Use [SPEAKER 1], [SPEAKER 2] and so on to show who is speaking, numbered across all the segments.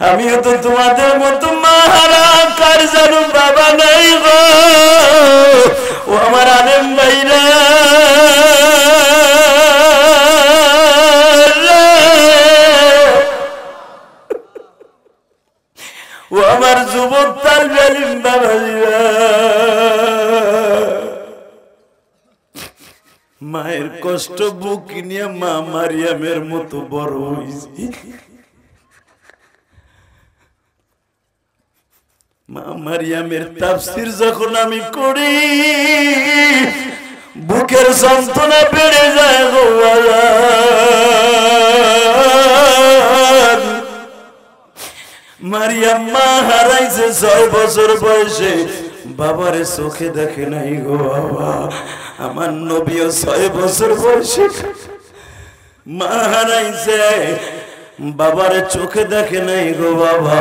[SPEAKER 1] আমিও তো তোমাদের মতো মাহারা কার জানো বাবা নাই গো। ও আমার আলেম ভাইরা, ও আমার যুবক তালবে আলিম বাবাজিরা, মায়ের কষ্ট বুক নিয়ে মা মারিয়ামের মতো বড় হয়েছি। মা মারিয়ামের তাফসীর যখন আমি করি বুকের যন্ত্রণা বেড়ে যায় গো। মারিয়াম মা হারাইছে 6 বছর বয়সে, বাবারে চোখে দেখে নাই গো বাবা। আমার নবীও 6 বছর বয়সে মা হারাইছে, বাবারে চোখে দেখে নাই গো বাবা।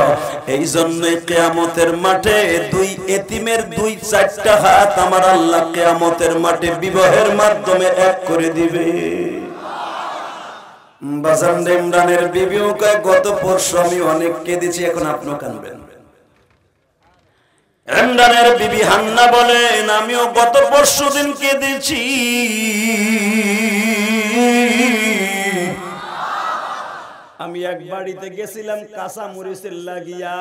[SPEAKER 1] এই জন্যই কিয়ামতের মাঠে 2 এতিমের 2-4টা হাত আমার আল্লাহ কিয়ামতের মাঠে বিবাহের মাধ্যমে এক করে দিবে। বাজান ইমরানের বিবিও কয় গত পরশু আমি অনেক কেঁদেছি, এখন আপনিও কাঁদবেন। ইমরানের বিবি হান্না বলেন আমিও গত পরশু দিন কেঁদেছি। আমি এক বাড়িতে গেছিলাম কাঁচা মরিচের লাগিয়া,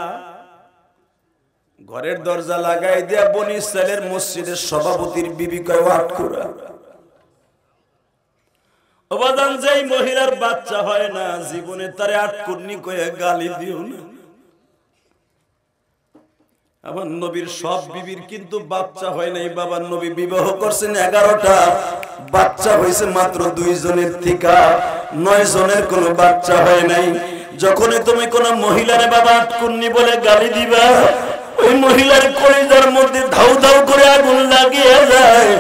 [SPEAKER 1] ঘরের দরজা লাগাই দিয়া বনি ইসরাইলের মসজিদের সভাপতির বিবি কয় আটকুরা অবাদান যেই মহিলার বাচ্চা হয় না জীবনে তারে আটকুর্নি কয়ে গালি দিও না। আমার নবীর সব বিবির কিন্তু বাচ্চা হয় নাই। বাবার নবী বিবাহ করছেন 11টা, বাচ্চা হয়েছে মাত্র 2 জনের থেকে, 9 জনের কোনো বাচ্চা হয় নাই। যখনই তুমি কোন মহিলারে বাবা আটকুর্নি বলে গালি দিবা, ওই মহিলার কলিজার মধ্যে ধাউ ধাউ করে আগুন লাগিয়ে যায়।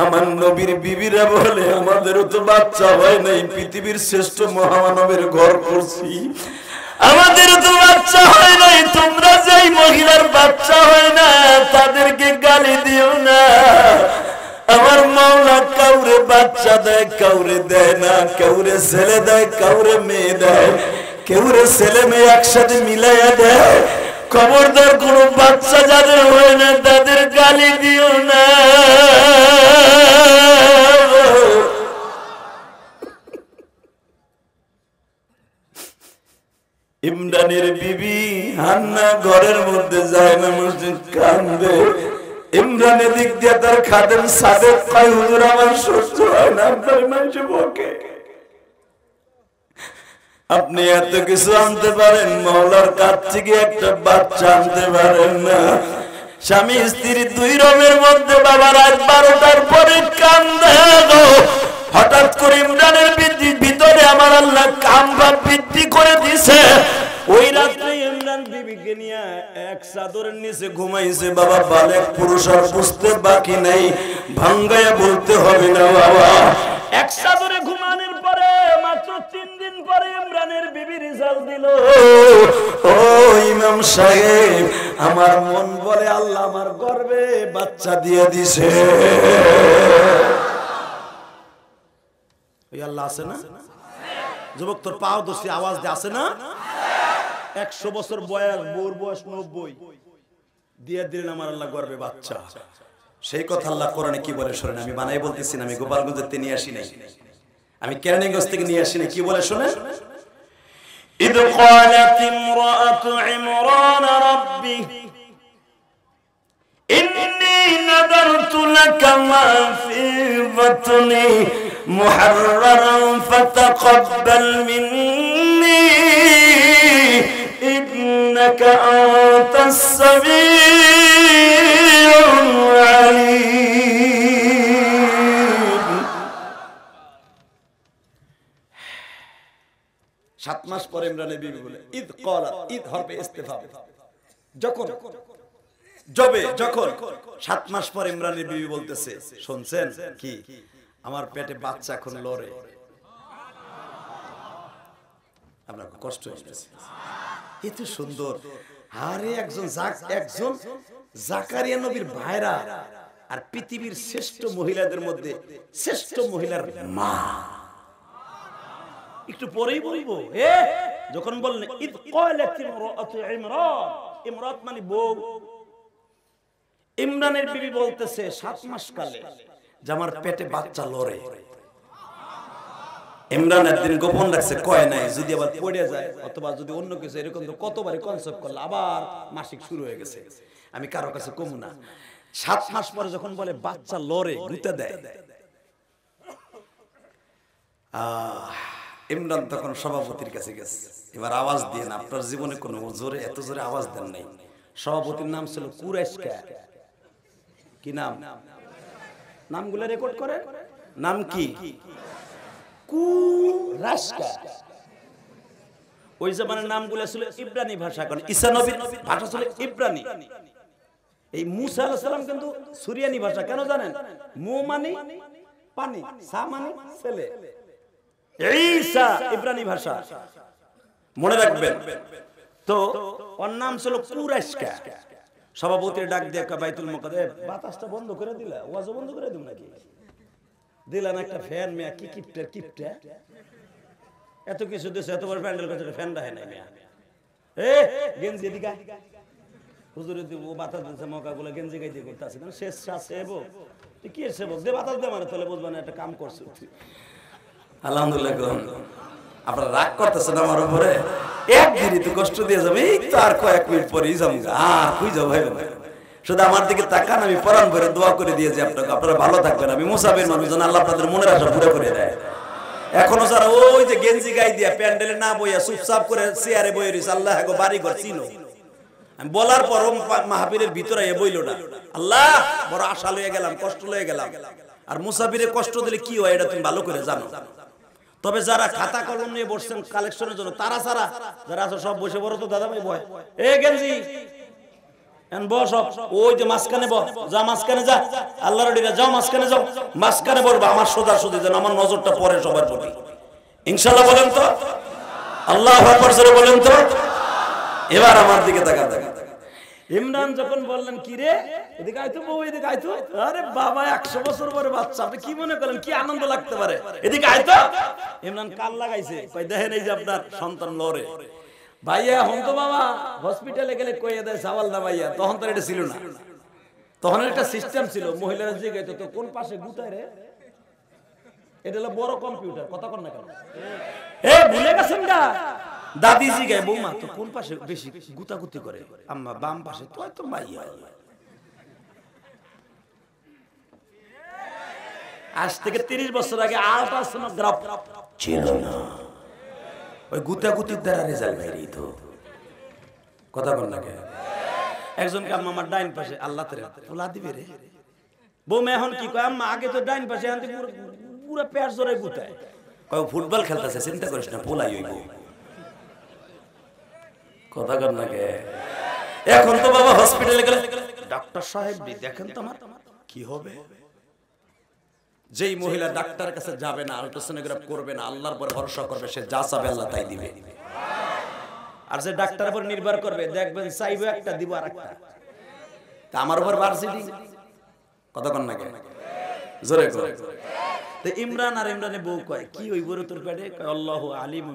[SPEAKER 1] আমার নবীর বিবিরা বলে আমাদেরও তো বাচ্চা হয় নাই, পৃথিবীর শ্রেষ্ঠ মহামানবের ঘর করছি, আমাদের তো বাচ্চা হয় নাই। তোমরা যেই মহিলার বাচ্চা হয় না তাদেরকে গালি দিও না। আমার মাওলা কাউরে বাচ্চা দেয়, কাউরে দেয় না, কাউরে ছেলে দেয়, কাউরে মেয়ে দেয়, কাউরে ছেলে মেয়ে একসাথে মিলাইয়া দেয়। খবরদার কোনো বাচ্চা যাদের হয় না তাদের গালি দিও না। ইমরানের বিবি হান্না ঘরের মধ্যে যায় না, মসজিদ কান্দে। ইমরানের দিক দিয়ে তার খাদেম সাদেক কয় হুজুর আমার সহ্য হয় না, আপনার মানুষে বকে। আপনি এত কিছু আনতে পারেন, মওলার কাছ থেকে একটা বাচ্চা আনতে পারেন না। স্বামী স্ত্রী 2 রুমের মধ্যে বাবা রাত 12টার পরে কান্দে গো। হঠাৎ করে ইমরানের ভিতরে আমার আল্লাহ কামভাব বৃদ্ধি করে দিছে। ওই রাত্রে ইমরান বিবিকে নিয়ে এক চাদরের নিচে ঘুমাইছে। বাবা বালেক পুরুষ আর বুঝতে বাকি নাই, ভাঙ্গায়া বলতে হবে না বাবা। এক চাদরে ঘুমানোর পরে মাত্র 3 দিন পরে ইমরানের বিবি রেজাল্ট দিল। ও ইমাম সাহেব, আমার মন বলে আল্লাহ আমার গর্ভে বাচ্চা দিয়ে দিছে। ওই আল্লাহ আছে না? যুবক তোর পাও দোষী আওয়াজ দিয়ে আছে না? 100 বছর বয়স, বউর বয়স 90, দিয়ে দিলেন আমার আল্লাহ গর্ভে বাচ্চা। সেই কথা আল্লাহ কোরআনে কি বলে শোনেন, আমি বানাই বলতেছি না, আমি গোপালগঞ্জ থেকে নিয়ে আসি নাই, আমি কেরানীগঞ্জ থেকে নিয়ে আসি নাই। কি বলে শোনেন, إذ قالت امرأة عمران ربي إني نذرت لك ما في بطني محررا فتقبل مني إنك أنت السميع العليم। 7 মাস পরে ইমরানের বিবি বলে ঈদ কলা, ঈদ হরফে ইস্তেফাম, যখন 7 মাস পর ইমরানের বিবি বলতেছে শুনছেন কি, আমার পেটে বাচ্চা এখন লড়ে। আপনার কষ্ট হচ্ছে, এত সুন্দর। আরে একজন জাকারিয়া নবীর ভাইরা আর পৃথিবীর শ্রেষ্ঠ মহিলাদের মধ্যে শ্রেষ্ঠ মহিলার মা। একটু পরেই বলবো, যখন বললেন ইদ ক্বালাত ইমরাতু ইমরান, ইমরাত মানে বউ, ইমরানের বিবি বলতেছে 7 মাস কালে যে আমার পেটে বাচ্চা লড়ে। ইমরান একদিন গোপন রাখছে, কয় নাই, যদি আবার পড়ে যায় অথবা যদি অন্য কিছু এরকম তো কতবারই কনসেপ্ট করলে আবার মাসিক শুরু হয়ে গেছে, আমি কারো কাছে কমু না। 7 মাস পরে যখন বলে বাচ্চা লড়ে, গুঁতে দেয়, ইমরান তখন সভাপতির কাছে গেছে, এবার আওয়াজ দিয়ে না, আপনার জীবনে কোনো জোরে এত জোরে আওয়াজ দেন নাই। সভাপতির নাম ছিল কুরাইশকা। কি নাম? নামগুলো রেকর্ড করে, নাম কি? কুরাইশকা। ওই জামানের নামগুলো ছিল ইব্রানি ভাষা, কারণ ঈসা নবীর ভাষা ছিল ইব্রানি। এই মুসা আলাইহিস সালাম কিন্তু সুরিয়ানি ভাষা। কেন জানেন? মু মানে পানি, সা মানে ছেলে। ঈসা ইব্রানি ভাষা, মনে রাখবেন। তো ওর নাম ছিল কুরাইশকা। সভাপতির ডাক দিয়ে বাইতুল মুকাদ্দাস, বাতাসটা বন্ধ করে দিলা, ওয়াজও বন্ধ করে দিম নাকি? দিলা না একটা ফ্যান, মেয়া কি কিপটা কিপটা এত কিছু দিছে, এত বড় প্যান্ডেল করছে, ফ্যান রাখে নাই মেয়া। এ গেঞ্জি এদিকে হুজুরে দিব বাতাস দিছে, মকাগুলো গেঞ্জি গাইতে করতেছে, কারণ শেষ সেবক তুই কি সেবক দে, বাতাস দে, মানে তাহলে বুঝবা না একটা কাম করছে। আলহামদুলিল্লাহ। আপনারা রাগ করতেছেন আমার উপরে, একদিনই তো কষ্ট দিয়ে যাবে, এই তো আর কয়েক মিনিট পরেই যাবো, আর কই যাবো ভাই। শুধু আমার দিকে তাকান, আমি পরাণ ভরে দোয়া করে দিয়েছি আপনাকে, আপনারা ভালো থাকবেন। আমি মুসাফির মানুষ, যেন আল্লাহ আপনাদের মনের আশা পুরো করে দেয়। এখনো যারা ওই যে গেঞ্জি গাই দিয়া প্যান্ডেলে না বইয়া চুপচাপ করে চেয়ারে বইয়ে রয়েছে, আল্লাহ গো বাড়ি ঘর চিনো, আমি বলার পর মাহফিলের ভিতরে বইল না, আল্লাহ বড় আশা লয়ে গেলাম, কষ্ট লয়ে গেলাম। আর মুসাফিরে কষ্ট দিলে কি হয় এটা তুমি ভালো করে জানো। তবে যারা খাতা কলম নিয়ে বসছেন কালেকশনের জন্য, তারা ছাড়া যারা আছে সব বসে পড়ো তো দাদা ভাই, বয় এ গেঞ্জি বস, ওই যে মাঝখানে বস, যা মাঝখানে যা, আল্লাহর ডিরা যাও মাঝখানে যাও, মাঝখানে বলবা, আমার সোজা সোজা যেন আমার নজরটা পড়ে সবার প্রতি। ইনশাআল্লাহ বলেন তো, আল্লাহু আকবার জোরে বলেন তো। এবার আমার দিকে তাকা। ইমরান যখন বললেন কি রে এদিকে আইতো বউ, এদিকে আইতো, আরে বাবা 100 বছর পরে বাচ্চা, আপনি কি মনে করেন কি আনন্দ লাগতে পারে, এদিকে আইতো। ইমরান কাল লাগাইছে, কই দেখেন এই যে আপনার সন্তান লড়ে। ভাইয়া এখন তো বাবা হসপিটালে গেলে কইয়া দেয় সাওয়াল না ভাইয়া, তখন তো এটা ছিল না। তখন একটা সিস্টেম ছিল, মহিলারা জিজ্ঞাসা তো কোন পাশে গুতায় রে, এটা হলো বড় কম্পিউটার, কথা কন না কেন? এ ভুলে গেছেন গা, দাদি জিগায় বৌমা তো কোন পাশে বেশি গুতাগুতি করে, আম্মা বাম পাশে, তো তো মাইয়া। আজ থেকে 30 বছর আগে আল্ট্রাসোনোগ্রাফ ছিল না, ওই গুতাগুতির দ্বারা রেজাল্ট বেরিয়ে তো, কথা বল না কেন? একজনকে আম্মা আমার ডাইন পাশে, আল্লাহ তেরে পোলা দিবে রে, বৌমা এখন কি কয়, আম্মা আগে তো ডাইন পাশে, এখন পুরো পেট জোরে গুতায়, কয় ফুটবল খেলতেছে, চিন্তা করিস না পোলাই হইব, কথা কর না কে? এখন তো বাবা হসপিটালে গেলে ডাক্তার সাহেব দেখেন তো আমার কি হবে। যেই মহিলা ডাক্তারের কাছে যাবে না, আল্ট্রাসোনোগ্রাফ করবে না, আল্লাহর উপর ভরসা করবে, সে যা চাবে আল্লাহ তাই দিবে। আর যে ডাক্তারের উপর নির্ভর করবে, দেখবেন চাইবে একটা দিব আরেকটা। তা আমার উপর ভার্সিটি, কথা কন না কে? জোরে করে। তো ইমরান আর ইমরানের বউ কয় কি ওই বড় তোর পেটে, কয় আল্লাহু আলিম,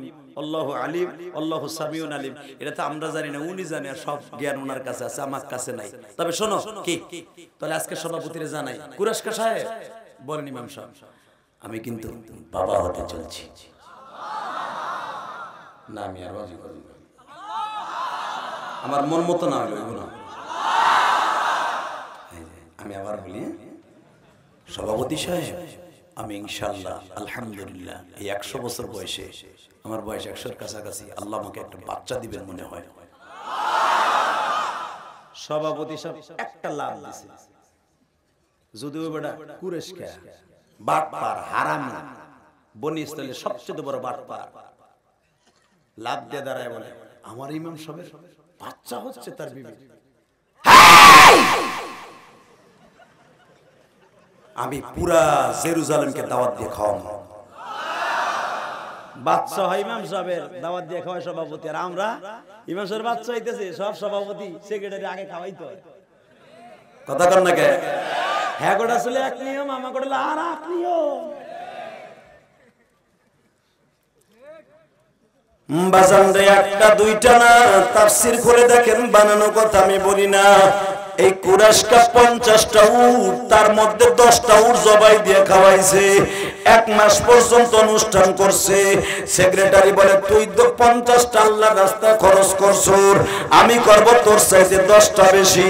[SPEAKER 1] আল্লাহু আলিম, আল্লাহু সামিউন আলিম। এটা তো আমরা জানি না, উনি জানে, আর সব জ্ঞান ওনার কাছে আছে, আমার কাছে নাই। তবে শোনো কি, তাহলে আজকে সভাপতিরে জানাই, কুরাশকা সাহেব বলেন, ইমাম সাহেব আমি কিন্তু বাবা হতে চলছি না, আমি আর রাজি করি না, আমার মন মতো না হইল না। আমি আবার বলি, সভাপতি সাহেব আমি ইনশাআল্লাহ আলহামদুলিল্লাহ এই 100 বছর বয়সে, আমার বয়স 100-এর কাছাকাছি, আল্লাহ আমাকে একটা বাচ্চা দিবেন মনে হয়। সভাপতি সাহেব একটা লাভ দিছে, যদিও বেটা কুরেশকা বাটপার হারামি বনি ইসরাইলের সবচেয়ে বড় বাটপার, লাভ দিয়ে দাঁড়ায় বলে আমার ইমাম সাহেবের বাচ্চা হচ্ছে তার বিবি, আমি পুরা জেরুজালেমকে দাওয়াত দিয়ে খাওয়াবো। বাচ্চা হয় ইমাম সাহেবের, দাওয়াত দিয়ে খাওয়ায় সভাপতি, আর আমরা ইমাম সাহেবের বাচ্চা হইতেছে, সব সভাপতি সেক্রেটারি আগে খাওয়াইতে হয়, কথা কন না কে? হ্যাঁ গোটা আসলে এক নিয়ম, আমা গোটা আর এক নিয়ম। বাজান রে, একটা দুইটা না, তাফসীর করে দেখেন, বানানো কথা আমি বলি না। এই কুরাশকা 50টা উট, তার মধ্যে 10টা উট জবাই দিয়ে খাওয়াইছে। 1 মাস পর্যন্ত অনুষ্ঠান করছে। সেক্রেটারি বলে, তুই তো 50টা আল্লাহর রাস্তায় খরচ করছস, আমি করব তোর চাইতে 10টা বেশি।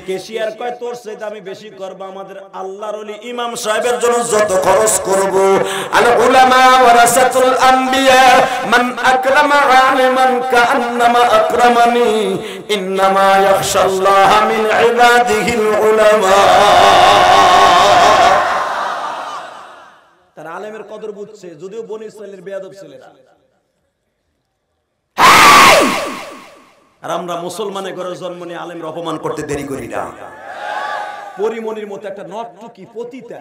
[SPEAKER 1] কেশিয়ার কয়, তোর চাইতে আমি বেশি করব, আমাদের আল্লাহর ওলি ইমাম সাহেবের জন্য যত খরচ করব। আল উলামা ওয়ারাসাতুল আম্বিয়া, মান আকরামা আলিমান কাআন্নামা আকরামানি, ইন্নামা ইয়াখশাল্লাহ মিন ইবাদিহিল উলামা। তার আলেমের কদর বুঝছে, যদিও বনি ইসরাইলের বেয়াদব ছেলেরা। আর আমরা মুসলমানের ঘরে জন্ম নিয়ে আলেমের অপমান করতে দেরি করি না। পরিমনির মতো একটা নটটুকি পতিতা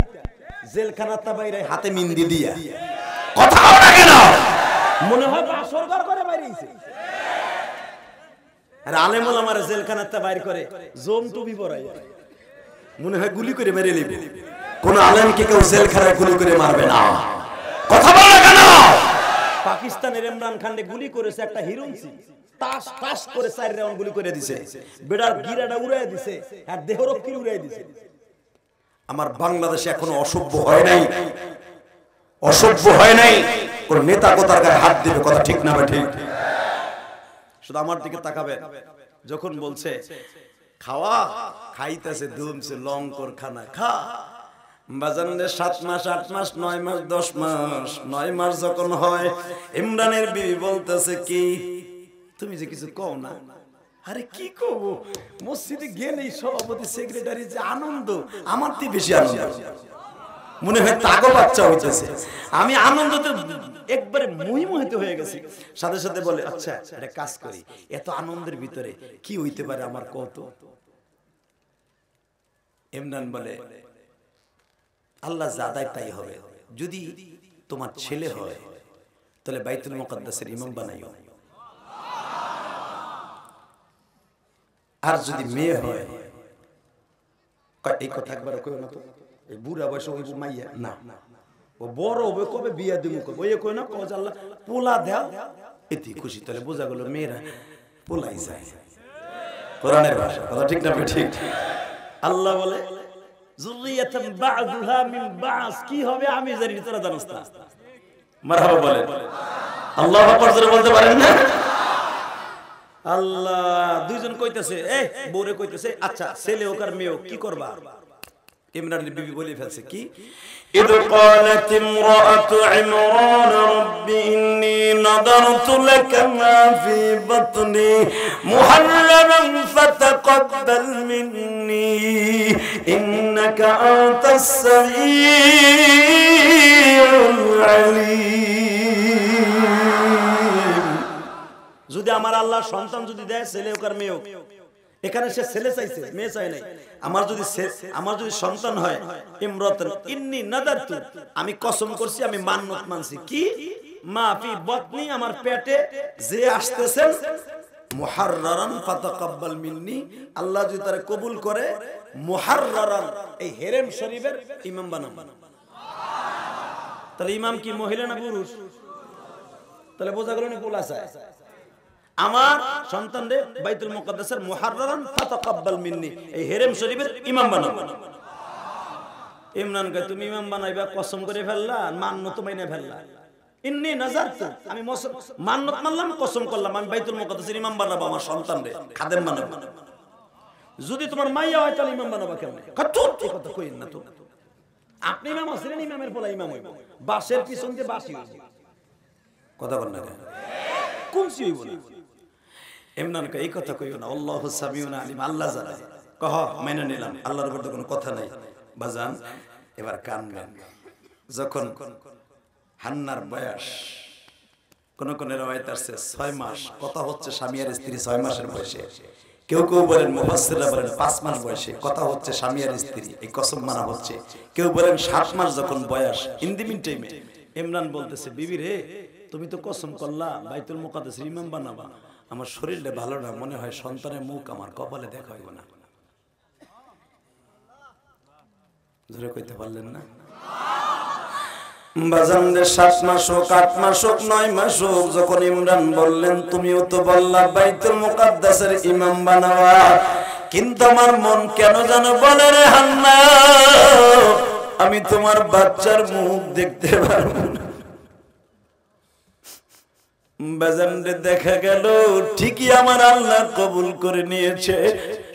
[SPEAKER 1] জেলখানাতে বাইরে হাতে মিন্দি দিয়া কথা বলে না, মনে হয় বাসর ঘর করে বাইরেছে। আর আলেম ওলামারা জেলখানাতে বাইর করে জম টুপি পরাই, মনে হয় গুলি করে মেরে নেবে। কোন আলেমকে কেউ জেলখানায় গুলি করে মারবে না। কথা বলে কেন? পাকিস্তানের ইমরান খানকে গুলি করেছে একটা হিরোইন, টাস টাস করে 4 রাউন্ড গুলি করে দিছে, বেড়ার গিরাটা উড়াই দিছে আর দেহরক্ষী উড়াই দিছে। আমার বাংলাদেশে এখনো অসভ্য হয় নাই, অসভ্য হয় নাই। কোন নেতা কোথার গায়ে হাত দিবে, কথা ঠিক না ঠিক? শুধু আমার দিকে তাকাবেন, যখন বলছে খাওয়া খাইতেছে, দুমছে লঙ্কর খানা খা। বাজানে 7 মাস 8 মাস 9 মাস 10 মাস 9 মাস যখন হয়, ইমরানের বিবি বলতেছে কি, তুমি যে কিছু কও না। আরে কি কব, মসজিদে গেলেই সভাপতি সেক্রেটারি যে আনন্দ, আমার থেকে বেশি আনন্দ। মনে হয় তাগো বাচ্চা হইতেছে। আমি আনন্দতে একবারে মোহিত হয়ে গেছি। সাথে সাথে বলে, আচ্ছা একটা কাজ করি, এত আনন্দের ভিতরে কি হইতে পারে আমার কত। ইমরান বলে, আল্লাহ জাদাই তাই হবে। যদি তোমার ছেলে হয় তাহলে বাইতুল মুকাদ্দাসের ইমাম বানাইও, আর যদি মেয়ে হয়, এই কথা একবার কই না তো, এই বুড়া বয়সে ওই মাইয়া না, ও বড় হবে কবে বিয়া দিমু কবে, ওই কই না কজ আল্লাহ পোলা দাও, এতে খুশি। তাহলে বোঝা গেল মেয়েরা পোলাই যায়, কোরআনের ভাষা। কথা ঠিক না ঠিক? আল্লাহ বলে যুররিয়াতান বা'দুহা মিন বা'স, কি হবে আমি জানি, তোরা জানিস না। মারহাবা বলেন, আল্লাহু আকবার জোরে বলতে পারেন না? আল্লাহ দুইজন কইতেছে, এই বউরে কইতেছে, আচ্ছা ছেলে হোক আর মেয়ে হোক, কি করবা? ইমরানের বিবি বলে ফেলছে কি, ইদ ক্বালাত ইমরাতু ইমরান রাব্বি ইন্নী নাদারতু লাকা মা ফি বাতনি মুহাররারান ফাতাকাব্বাল মিন্নী ইন্নাকা আনতাস সামিউল আলীম। যদি আমার আল্লাহ সন্তান যদি দেয়, ছেলে হোক আর মেয়ে হোক, এখানে সে ছেলে চাইছে, মেয়ে চাই নাই। আমার যদি সন্তান হয়, ইমরাতান ইন্নী নাদারতু, আমি কসম করছি, আমি মান্নত মানছি কি, মা ফি বাতনি, আমার পেটে যে আসতেছেন, মুহাররারান ফাতাকাব্বাল মিন্নী, আল্লাহ যদি তারে কবুল করে, মুহাররারান এই হেরেম শরীফের ইমাম বানাবো। তাহলে ইমাম কি মহিলা না পুরুষ? তাহলে বোঝা গেল না পোলা চায়। আমার সন্তানরে বাইতুল মুকাদ্দাসের মুহাররারান ফাতাকাব্বাল মিন্নী এই হেরেম শরীফের ইমাম বানাবো। ইমরান কয়, তুমি ইমাম বানাইবা, কসম করে ফেললা, মান্নত মাইনে ফেললা। ইন্নী নাযারতু, আমি মান্নত মানলাম, কসম করলাম, আমি বাইতুল মুকাদ্দাসের ইমাম বানাবো, আমার সন্তানরে খাদেম বানাবো। যদি তোমার মাইয়া হয় তাহলে ইমাম বানাবা কেন? কত কথা কইেন না তো, আপনি ইমাম আছেন, ইমামের পোলা ইমাম হইব, বাসের পিছন দিয়ে বাসি হইব। কথা বল না কোন সি হইব না? ইমরান কয়, এই কথা কইও না, আল্লাহু সামিউন আলিম, আল্লাহ জানে। কহ মেনে নিলাম, আল্লাহর উপর তো কোনো কথা নাই। বাজান এবার কানবেন, যখন হান্নার বয়স, কোন কোন রওয়ায়াত আছে 6 মাস, কথা হচ্ছে স্বামী আর স্ত্রী 6 মাসের বয়সে, কেউ কেউ বলেন মুফাসসিররা বলেন 5 মাস বয়সে, কথা হচ্ছে স্বামী আর স্ত্রী, এই কসম মানা হচ্ছে। কেউ বলেন 7 মাস যখন বয়স। ইন দি মিন টাইমে ইমরান বলতেছে, বিবি রে, তুমি তো কসম করলা বাইতুল মুকাদ্দাসের ইমাম বানাবা, আমার শরীরটা ভালো না, মনে হয় সন্তানের মুখ আমার কপালে দেখা হইব না। জোরে কইতে পারলেন না? বাজানদের 7 মাস হোক 8 মাস হোক 9 মাস হোক, যখন ইমরান বললেন তুমিও তো বললা বাইতুল মুকাদ্দাসের ইমাম বানাওয়া, কিন্তু আমার মন কেন জানো বলে রে হান্না, আমি তোমার বাচ্চার মুখ দেখতে পারবো না। বাজানরে দেখা গেল ঠিকই আমার আল্লাহ কবুল করে নিয়েছে,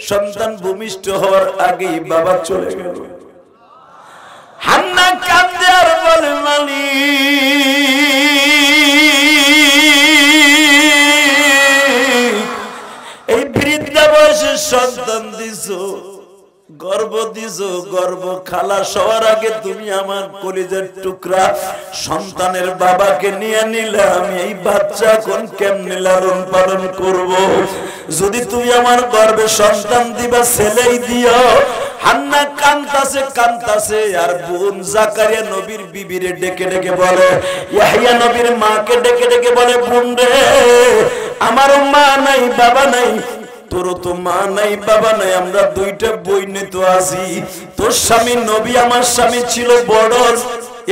[SPEAKER 1] সন্তান ভূমিষ্ঠ হওয়ার আগেই বাবা চলে গেল। হান্না কাঁদে আর বলে মালিক, এই বৃদ্ধা বয়সে সন্তান দিছো, গর্ব দিছো, গর্ব খালাস হওয়ার আগে তুমি আমার কলিজার টুকরা সন্তানের বাবাকে নিয়ে নিলে, আমি এই বাচ্চা কোন কেমনে লালন পালন করব? যদি তুমি আমার গর্বে সন্তান দিবা ছেলেই দিও। হান্না কান্তাছে কান্তাছে, আর বোন জাকারিয়া নবীর বিবিরে ডেকে ডেকে বলে, ইয়াহইয়া নবীর মাকে ডেকে ডেকে বলে, বোন রে আমার মা নাই বাবা নাই, তোর তো মা নাই বাবা নাই, আমরা দুইটা বইনে তো আছি, তোর স্বামী নবী আমার স্বামী ছিল বড়,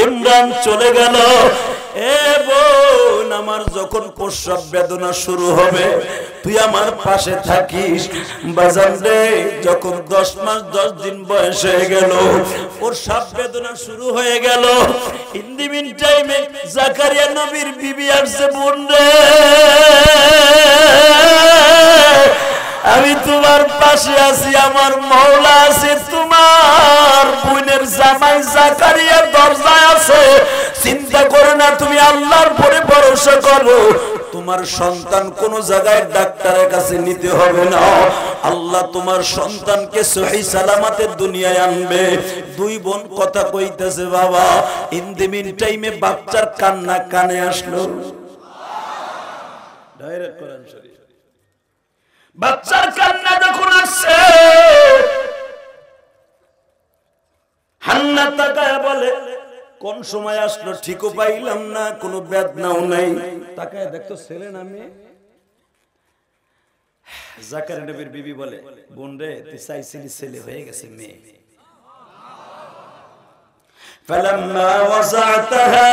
[SPEAKER 1] ইমরান চলে গেল, এ বোন আমার যখন প্রসব বেদনা শুরু হবে তুই আমার পাশে থাকিস। বাজান রে যখন 10 মাস 10 দিন বয়স হয়ে গেল, প্রসব বেদনা শুরু হয়ে গেল, ইন দি মিন টাইমে জাকারিয়া নবীর বিবি আসছে, বোন রে আমি তোমার পাশে আছি, আমার মওলা আছে, তোমার বোনের জামাই জাকারিয়া দরজায় আছে, চিন্তা করো না, তুমি আল্লাহর উপরে ভরসা করো, তোমার সন্তান কোন জায়গায় ডাক্তারের কাছে নিতে হবে না, আল্লাহ তোমার সন্তানকে সহি সালামতে দুনিয়ায় আনবে। দুই বোন কথা কইতেছে বাবা, ইন দি মিন টাইমে বাচ্চার কান্না কানে আসলো, ডাইরেক্ট কোরআন শরীফ, বাচ্চার কান্না যখন আসছে হান্না তাকায় বলে, কোন সময় আসলো ঠিকও পাইলাম না, কোনো বেদনাও নাই, তাকায় দেখতো ছেলে না মেয়ে। জাকারিয়া নবীর বিবি বলে, বোন রে তুই চাইছিলি ছেলে, হয়ে গেছে মেয়ে। ফালাম্মা ওয়াযাতাহা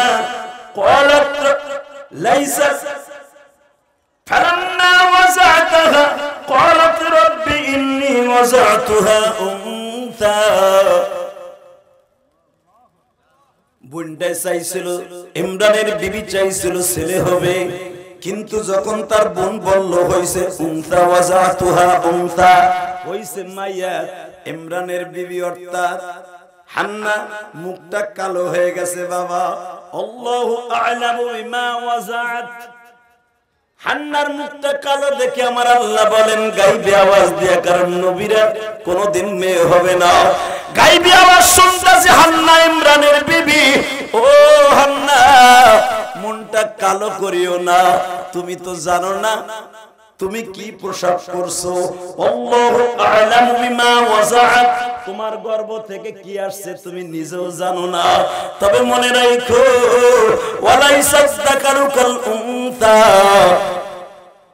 [SPEAKER 1] ক্বালাত লাইসা ফালাম্মা ওয়াযাতাহা ক্বালাত রাব্বি ইন্নী ওয়াযাতুহা উনসা, বুনটা চাইছিল, ইমরানের বিবি চাইছিল ছেলে হবে, কিন্তু যখন তার বোন বলল হইছে উনসা, ওয়াযাতুহা উনসা, হইছে মাইয়া, ইমরানের বিবি অর্থাৎ হান্না মুখটা কালো হয়ে গেছে বাবা। আল্লাহু আ'লামু বিমা ওয়াযাত, হান্নার মুখটা কালো দেখে আমার আল্লাহ বলেন গাইবে আওয়াজ দিয়া, কারণ নবীরা কোনদিন মেয়ে হবে না। গাইবে আওয়াজ শুনতেছে হান্না ইমরানের বিবি, ও হান্না মনটা কালো করিও না, তুমি তো জানো না তুমি কি প্রসাব করছো, আল্লাহু আ'লামু বিমা ওয়াযাত, তোমার গর্ভ থেকে কি আসছে তুমি নিজেও জানো না, তবে মনে রাখো ওয়ালাইসা যাকারু কাল উনসা,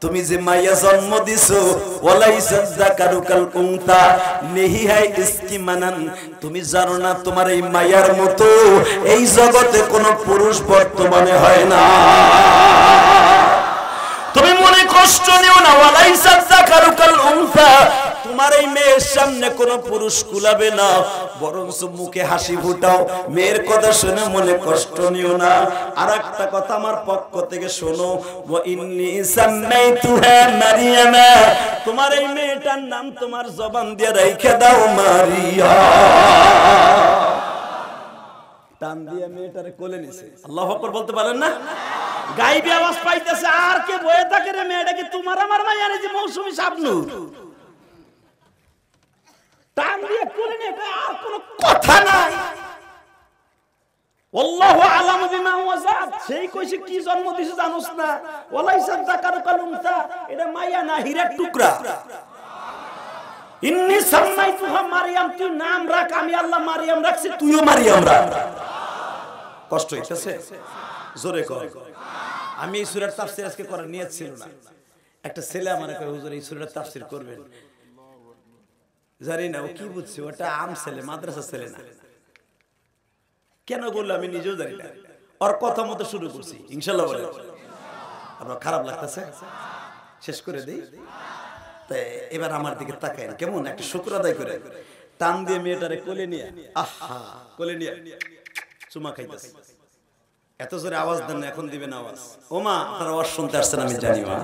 [SPEAKER 1] তুমি যে মাইয়া জন্ম দিছো, ওয়ালাইসা যাকারু কাল উনসা নেহি হ্যায় ইসকি মানান, তুমি জানো না তোমার এই মাইয়ার মতো এই জগতে কোনো পুরুষ বর্তমানে হয় না। তুমি মনে কষ্ট নিও না, ওয়ালাইসা যাকারু কাল উনসা, তোমার এই মেয়ের সামনে কোন পুরুষ কুলাবে না, বরঞ্চ মুখে হাসি ফুটাও, মেয়ের কথা শুনে মনে কষ্ট নিও না। আর একটা কথা আমার পক্ষ থেকে শোনো, ওয়া ইন্নী সাম্মাইতুহা মারিয়ামা, তোমার এই মেয়েটার নাম তোমার জবান দিয়ে রাইখা দাও মারিয়া। টান দিয়ে মেয়েটারে কোলে নিছে, আল্লাহু আকবার বলতে পারেন না? গাইবি আওয়াজ পাইতেছে, আর কে বয়ে থাকে রে, মেয়েটাকে তোমার আমার মাইয়া রে, যে মৌসুমী শাবনূর, টান দিয়ে কোলে নিয়ে, আর কোনো কথা নাই। আল্লাহু আ'লামু বিমা ওয়াযাত, সেই কইছে কি জন্ম দিছে জানোস না, ওয়ালাইসা যাকারু কাল উনসা, এটা মাইয়া না হীরার টুকরা। ইন্নী সাম্মাইতুহা মারিয়াম, তুই নাম রাখ, আমি আল্লাহ মারিয়াম রাখছি, তুইও মারিয়াম রাখ। কষ্ট হইতেছে? জোরে কর। আমি এই সূরার তাফসীর আজকে করার নিয়ত ছিল না, একটা ছেলে আমারে কয় হুজুর এই সূরার তাফসীর করবেন, জানি না ও কি বুঝছে, ওটা আম ছেলে, মাদ্রাসা ছেলে না, কেন বললো আমি নিজেও জানি না। ওর কথা মতো শুরু করছি ইনশাআল্লাহ বলে। আপনার খারাপ লাগতেছে? শেষ করে দেই। তাই এবার আমার দিকে তাকায় কেমন একটা শুকর আদায় করে টান দিয়ে মেয়েটারে কোলে নিয়ে আহা কোলে নিয়ে চুমা খাইতেছে। এত জোরে আওয়াজ দেন না, এখন দিবেন আওয়াজ। ও মা, আপনার আওয়াজ শুনতে আসছেন আমি জানি মা,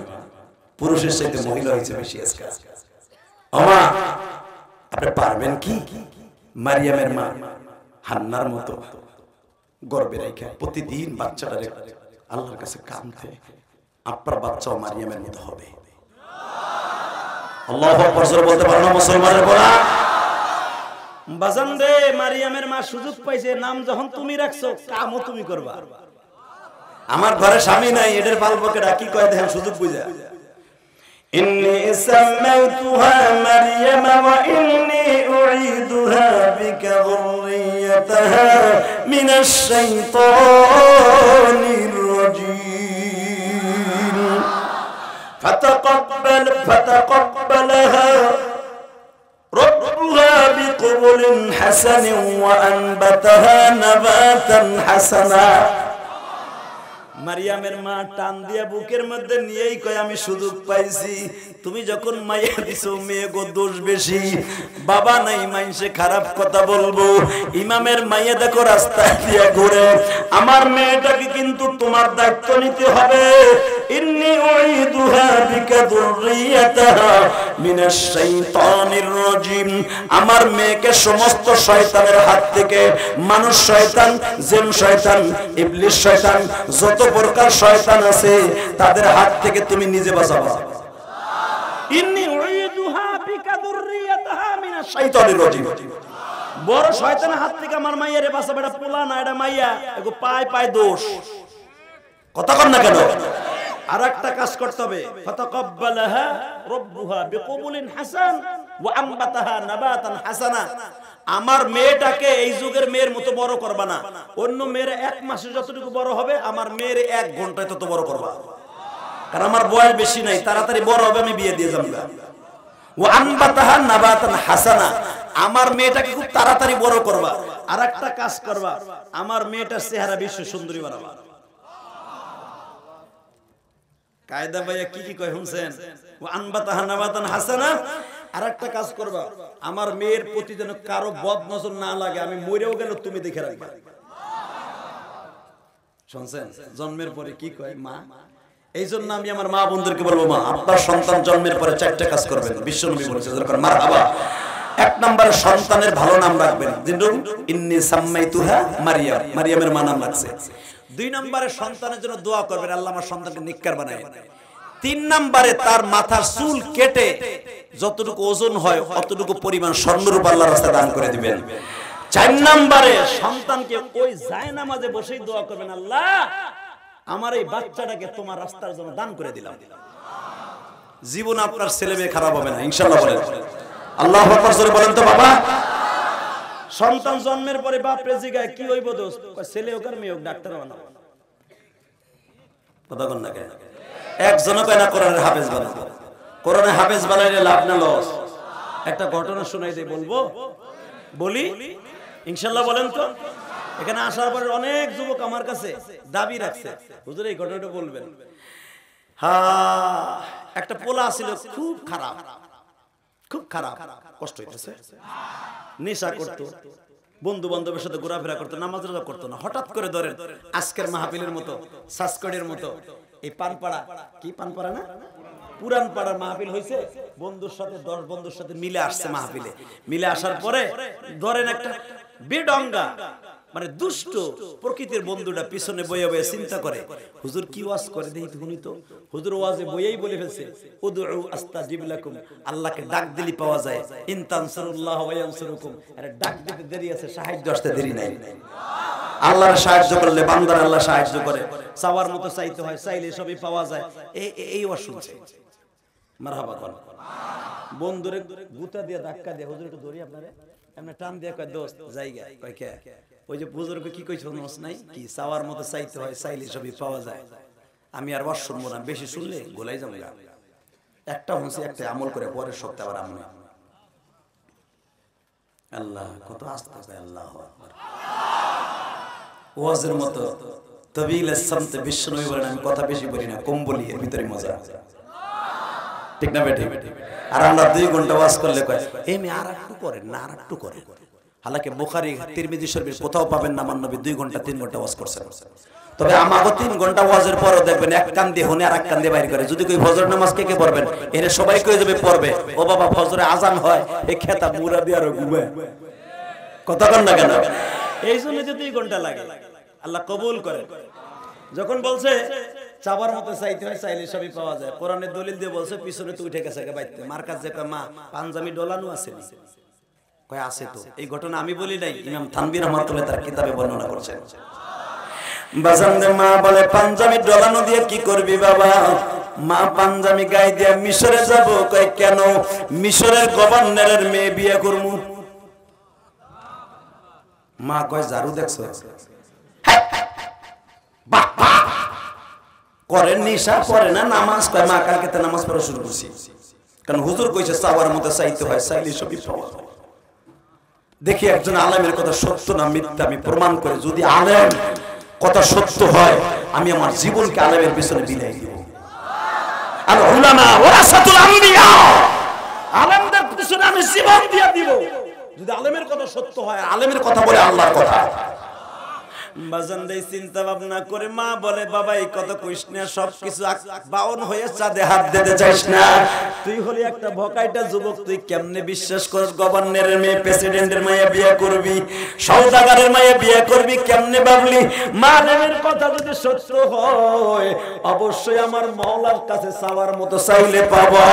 [SPEAKER 1] পুরুষের চাইতে মহিলা হয়েছে বেশি আজকাল। ও মা, আপনি পারবেন কি মারিয়ামের মা হান্নার মতো গর্বে রেখে প্রতিদিন বাচ্চাটারে আল্লাহর কাছে কাঁদতে, আপনার বাচ্চাও মারিয়ামের মতো হবে? আল্লাহু আকবার জোরে বলতে পারো না মুসলমানের বলা? বাজান দে, মারিয়ামের মা সুযোগ পাইছে, নাম যখন তুমি রাখছো কামও তুমি করবা। আমার ঘরে স্বামী নাই, এদের বালবকে ডাকি কয় দেখেন সুযোগ বুঝা। ইন্নী সামাইতুহা মারইয়াম ওয়া ইন্নী উঈদুহা বিকা যুররিয়াতাহা মিনাশ শাইতানির রাজীম ফাতাকাব্বালাহা ربها بقبول حسن وأنبتها نباتا حسنا। মারিয়ামের মা টান দিয়া বুকের মধ্যে নিয়েই কয় আমি সুযোগ পাইছি, তুমি যখন মাইয়া দিছো মেয়ে গো দোষ বেশি, বাবা নাই মাইনসে খারাপ কথা বলবো। ইমামের মাইয়া দেখো রাস্তা দিয়া ঘুরে, আমার মেয়েটাকে কিন্তু তোমার দায়িত্ব নিতে হবে। ইন্নী উঈদুহা বিকা যুররিয়াতাহা মিনাশ শাইতানির রাজীম, আমার মেয়েকে সমস্ত শয়তানের হাত থেকে, মানুষ শয়তান, জিন শয়তান, ইবলিস শয়তান, যত প্রকার শয়তান আছে তাদের হাত থেকে তুমি নিজে বাঁচাবা। ইন্নী উঈদুহা বিকা যুররিয়াতাহা মিনাশ শাইতানির রাজীম, বড় শয়তানের হাত থেকে আমার মাইয়ারে বাঁচাবে। এটা পোলা না, এটা মাইয়া, এগো পায় পায় দোষ। কথা কম না কেন? আর একটা কাজ করতে হবে, ফাতাকাব্বালাহা রাব্বুহা বিকবুলিন হাসান ওয়া আমবাতাহা নাবাতান হাসানা। আমার মেয়েটাকে এই যুগের মেয়ের মতো বড় করবা না, অন্য মেয়ের এক মাসে যতটুকু বড় হবে আমার মেয়ের 1 ঘন্টায় তত বড় করবা, কারণ আমার বয়স বেশি নাই, তাড়াতাড়ি বড় হবে, আমি বিয়ে দিয়ে যাবো। ওয়া আমবাতাহা নাবাতান হাসানা, আমার মেয়েটাকে খুব তাড়াতাড়ি বড় করবা। আর একটা কাজ করবা, আমার মেয়েটার চেহারা বিশ্ব সুন্দরী বানাবা। কায়দা ভাইয়া কি কি কয় শুনছেন? ওয়া আনবাতাহা নাবাতান হাসানা। আর একটা কাজ করবা, আমার মেয়ের প্রতি যেন কারো বদ নজর না লাগে, আমি মরেও গেল তুমি দেখে রাখবা। শুনছেন? জন্মের পরে কি কয় মা? এই জন্য আমি আমার মা বোনদেরকে বলবো, মা আপনার সন্তান জন্মের পরে 4টা কাজ করবেন। বিশ্বনবী বলেছে যখন মারহাবা, 1 নম্বরে সন্তানের ভালো নাম রাখবেন, যেমন ইন্নী সামাইতুহা মারিয়াম, মারিয়ামের মা নাম রাখছে। 2 নম্বরে সন্তানের জন্য দোয়া করবেন, আল্লাহ আমার সন্তানকে নেককার বানায়। 3 নম্বরে তার মাথার চুল কেটে যতটুকু ওজন হয় অতটুকু পরিমাণ স্বর্ণরূপ আল্লাহর রাস্তায় দান করে দিবেন। 4 নম্বরে সন্তানকে ওই জায়নামাজে বসেই দোয়া করবেন, আল্লাহ আমার এই বাচ্চাটাকে তোমার রাস্তার জন্য দান করে দিলাম। জীবন আপনার ছেলে মেয়ে খারাপ হবে না ইনশাআল্লাহ বলেন। আল্লাহু আকবার জোরে বলেন তো বাবা। সন্তান জন্মের পরে বাপ রে জিগায় কি হইব দোস্ত? কয় ছেলে হোক আর মেয়ে হোক ডাক্তার বানাবো। কথা বল না কেন? একজন কয় না কোরআনের হাফেজ বানাবো। কোরআনের হাফেজ বানাইলে লাভ না লস? একটা ঘটনা শোনাই দেই, বলবো? বলি ইনশাআল্লাহ বলেন তো। এখানে আসার পরে অনেক যুবক আমার কাছে দাবি রাখছে, হুজুর এই ঘটনাটা বলবেন। হ্যাঁ, একটা পোলা ছিল খুব খারাপ, খুব খারাপ, কষ্ট হইতেছে, নেশা করতো, বন্ধু বান্ধবের সাথে ঘোরাফেরা করতো, নামাজ রোজা করতো না। হঠাৎ করে ধরেন আজকের মাহফিলের মতো, সাসকড়ের মতো এই পানপাড়া, কি পানপাড়া না পুরান পাড়ার মাহফিল হয়েছে, বন্ধুর সাথে 10 বন্ধুর সাথে মিলে আসছে মাহফিলে। মিলে আসার পরে ধরেন একটা বেডঙ্গা মানে দুষ্ট প্রকৃতির বন্ধুটা পিছনে বইয়ে বইয়ে চিন্তা করে, হুজুর কি ওয়াজ করে দেখি শুনি তো। হুজুর ওয়াজে বইয়েই বলে ফেলছে, উদউ আস্তাজিব লাকুম, আল্লাহকে ডাক দিলি পাওয়া যায়, ইন তানসুরুল্লাহ ওয়া ইয়ানসুরুকুম। আরে ডাক দিতে দেরি আছে, সাহায্য আসতে দেরি নাই। আল্লাহর সাহায্য করলে বান্দার আল্লাহ সাহায্য করে, চাওয়ার মতো চাইতে হয়, চাইলে সবই পাওয়া যায়। এই ওয়াজ শুনছে, মারহাবা কোন বন্ধুরে গুতা দিয়ে ধাক্কা দিয়ে, হুজুর একটু ধরি আপনারে, এমনি টান দিয়ে কয় দোস্ত জায়গা, কয় কে? ওই যে বুজুর্গ কি কইছ মনে নাই কি, চাওয়ার মতো চাইতে হয়, চাইলে সবই পাওয়া যায়। আমি আর ওয়াজ শুনবো না, বেশি শুনলে গোলাই যাবো। একটা হুঁসি একটা আমল করে পরের সপ্তাহে আবার আমল। আল্লাহ কত আস্তে আস্তে, আল্লাহু আকবার। ওয়াজের মতো তবিলের সামতে বিশ্বনবী বলেন আমি কথা বেশি বলি না, কম বলি, এর ভিতরে মজা। ঠিক না বেঠিক? আর আমরা 2 ঘন্টা ওয়াজ করলে কয় এই মেয়ে আর একটু করেন না, আর একটু করেন। হালাকি বুখারী তিরমিজি শরীফের কোথাও পাবেন না আমার নবী 2 ঘন্টা 3 ঘন্টা ওয়াজ করছেন। তবে আমাগো 3 ঘন্টা ওয়াজের পরও দেখবেন এক কান দিয়ে হুনে আর এক কান দিয়ে বাইর করে। যদি কই ফজর নামাজ কে কে পড়বেন, এর সবাই কই যাবে পড়বে। ও বাবা ফজরে আজান হয়, এই খেতা মুরা দিয়ে আর ঘুমায়। কথা কন না কেন? এই জন্য যে 2 ঘন্টা লাগে, আল্লাহ কবুল করেন। যখন বলছে চাবার মতো চাইতে হয়, চাইলে সবই পাওয়া যায়। কোরআনের দলিল দিয়ে বলছে পিছনে তো উঠে গেছে বাইতে। মার কাছে কয় মা পাঞ্জাবি ডলানো আছে নি? কয় আছে তো। এই ঘটনা আমি বলি নাই, ইমাম থানভী রাহমাতুল্লাহ তার কিতাবে বর্ণনা করেছেন। বাজানদের মা বলে পাঞ্জাবি ডলানো দিয়ে কি করবি বাবা? মা পাঞ্জাবি গায়ে দিয়ে মিশরে যাব। কয় কেন? মিশরের গভর্নরের মেয়ে বিয়ে করব। মা কয় জারু দেখছো? করেন নিশা পড়ে না, নামাজ কয় মা কালকে তো নামাজ পড়া শুরু করছি। কারণ হুজুর কইছে চাওয়ার মতো চাইতে হয়, চাইলে সবই পাওয়া যায়। দেখি একজন আলেমের কথা সত্য না মিথ্যা আমি প্রমাণ করে, যদি আলেম কথা সত্য হয় আমি আমার জীবনকে আলেমের পিছনে বিলাই দিব। আর উলামা ওয়ারাসাতুল আম্বিয়া, আলেমদের পিছনে আমি জীবন দিয়ে দিব যদি আলেমের কথা সত্য হয়। আলেমের কথা বলে আল্লাহর কথা। বাজানদের চিন্তা ভাবনা করে মা বলে বাবা এই কথা কইস না, সবকিছু বাউন হয়ে চাঁদে হাত দিতে চাইস না। তুই হলি একটা ভকাইটা যুবক, তুই কেমনে বিশ্বাস করস গভর্নরের মেয়ে প্রেসিডেন্টের মেয়ে বিয়ে করবি, সওদাগরের মেয়ে বিয়ে করবি? কেমনে ভাবলি? মালেমের কথা যদি সত্য হয় অবশ্যই আমার মাওলার কাছে চাওয়ার মতো চাইলে পাবা।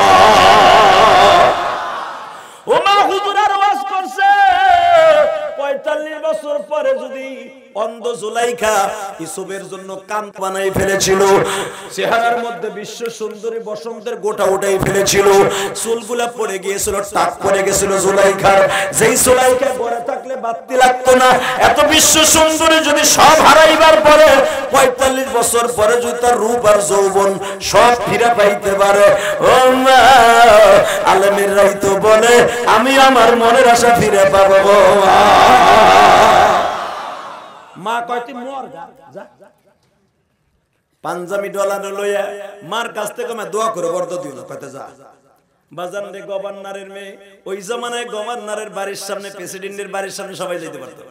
[SPEAKER 1] ও মা হুজুর আর ওয়াজ করছে 45 বছর পরে যদি অন্ধ জুলাইখা ইসুবের জন্য কান বানাই ফেলেছিল, চেহারার মধ্যে বিশ্ব সুন্দরী বসন্তের গোটা উঠাই ফেলেছিল, চুলগুলা পড়ে গিয়েছিল, টাক পড়ে গেছিল জুলাইখার। যেই জুলাইখা পরে থাকলে বাতি লাগতো না। এত বিশ্ব সুন্দরী যদি সব হারাইবার পরে 45 বছর পরে যদি তার রূপ আর যৌবন সব ফিরে পাইতে পারে, ও মা আলেমের রাইতো বলে আমি আমার মনের আশা ফিরে পাবো। মা কয় তুই মর যা। পাঞ্জাবি ডলার লইয়া মার কাছ থেকে আমি দোয়া করে বর্দ দিও না, কইতে যা। বাজান রে গভর্নরের মেয়ে, ওই জামানায় গভর্নরের বাড়ির সামনে প্রেসিডেন্টের বাড়ির সামনে সবাই যেতে পারতো।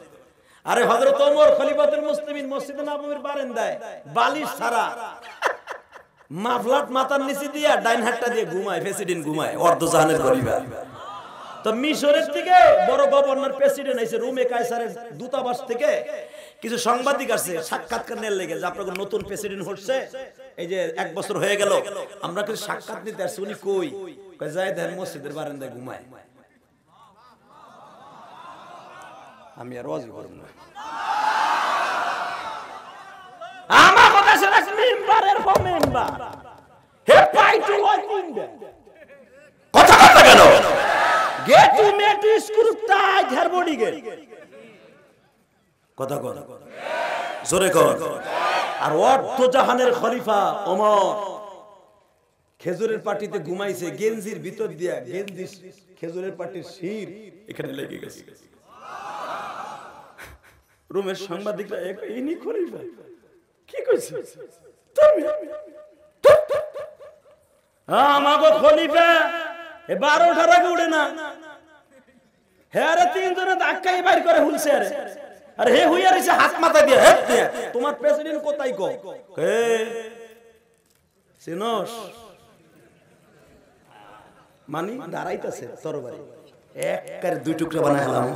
[SPEAKER 1] আরে হযরত ওমর খলিফাতুল মুসলিমিন মসজিদে নববীর বারান্দায় বালিশ ছাড়া মাফলাট মাথার নিচে দিয়া ডাইন হাতটা দিয়ে ঘুমায় প্রেসিডেন্ট, ঘুমায় অর্ধ জাহানের খলিফা। তো মিশরের থেকে বড় গভর্নর প্রেসিডেন্ট আইছে রোমে কায়সারের দূতাবাস থেকে কিছু সাংবাদিক আছে সাক্ষাৎকার নেওয়ার লেগে যে আপনাদের নতুন প্রেসিডেন্ট হচ্ছে, এই যে 1 বছর হয়ে গেল, আমরা কিছু সাক্ষাৎ নিতে আসছি। উনি কই? কয় যায় দেখেন মসজিদের বারান্দায় ঘুমায়। আমি আর ওয়াজ করব না, আমার কথা শুনে মেম্বারের পর মেম্বার হে পাইটু হয় তিনটা কথা কথা কেন? গেট টু মেট স্ক্রু টাইট হেয়ার বডি গেট কথা কথা জোরে কর। আর অর্ধ জাহানের খলিফা ওমর খেজুরের পাটিতে ঘুমাইছে, গেঞ্জির ভিতর দিয়া গেঞ্জি খেজুরের পাটির শির এখানে লেগে গেছে। রুমের সাংবাদিকরা ইনি খলিফা কি কইছে? আমাগো খলিফা এ 12-18 আগে উড়ে না, হ্যাঁ রে 3 জনে ধাক্কাই বাইর করে হুলছে। আরে আরে হে হুইয়া রইছে হাত মাথা দিয়ে, হে তোমার প্রেসিডেন্ট কোথায় গো? কে সিনোস মানি দাঁড়াইতেছে তরবারি একবারে 2 টুকরা বানাইলাম।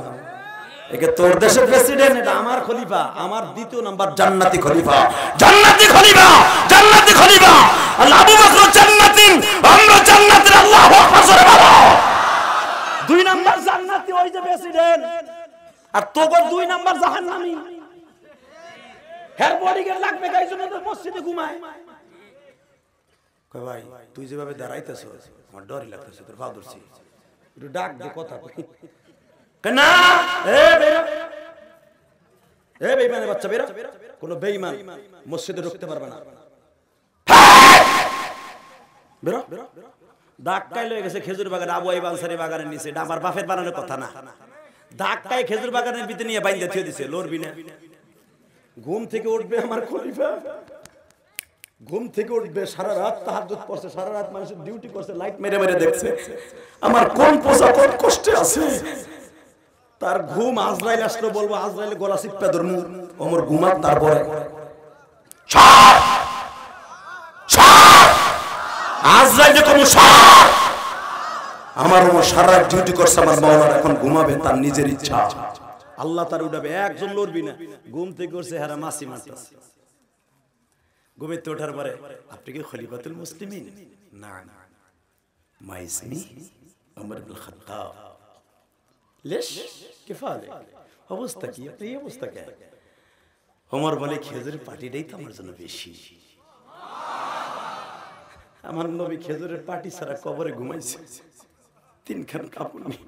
[SPEAKER 1] একে তোর দেশের প্রেসিডেন্ট, এটা আমার খলিফা, আমার দ্বিতীয় নাম্বার জান্নাতি খলিফা, জান্নাতি খলিফা, জান্নাতি খলিফা। আল্লাহ আবু বকর জান্নাতি, আমরা জান্নাতের আল্লাহু আকবার জোরে বলো। 2 নাম্বার জান্নাতি ওই যে প্রেসিডেন্ট, আর তোগো 2 নাম্বার জাহান্নামী। হেয়ার বডিগার্ড লাগবে গাইছ না তো মসজিদে ঘুমায়। কই ভাই তুই যেভাবে দাঁড়াইতেছস আমার ডরই লাগতেছে, তোর পা ধরছি, একটু ডাক দে কথা কই। না এ বেরা, এ বেঈমানের বাচ্চা বেরা, কোন বেঈমান মসজিদে ঢুকতে পারবে না। বেরা ধাক্কায় লয়ে গেছে খেজুর বাগানে, আবু আইব আনসারী বাগানের নিচে। এটা আমার বাপের বানানোর কথা না। ধাক্কায় খেজুর বাগানের ভিতরে নিয়ে বাইন্দা থিয়ে দিছে, লড়বি না। ঘুম থেকে উঠবে আমার খলিফা, ঘুম থেকে উঠবে, সারা রাত তাহাজ্জুদ পড়ছে, সারা রাত মানুষের ডিউটি করছে, লাইট মেরে মেরে দেখছে আমার কোন পোষা কোন কষ্টে আছে। তার ঘুম আজরাইল আসলো, বলবো আজরাইলে গলা চিপা ধরমু, ওমর ঘুমাক, তারপরে আজরাইলে কম আমার ওমর সারা রাত ডিউটি করছে, আমার মাওলার এখন ঘুমাবে তার নিজের ইচ্ছা, আল্লাহ তার উঠাবে, একজন লড়বি না। ঘুম থেকে উঠছে, হারা মাসি মারতেছে। ঘুমে তো ওঠার পরে আপনি কি খলিফাতুল মুসলিমিন? না না, মাই ইসমি ওমর ইবনে খাত্তাব। লেশ কিফালে, অবস্থা কি? আপনি এই অবস্থা কেন? ওমর বলে খেজুরের পাটিটাই তো আমার জন্য বেশি। আমার নবী খেজুরের পাটি ছাড়া কবরে ঘুমাইছে, তিনখান কাপড় নেই।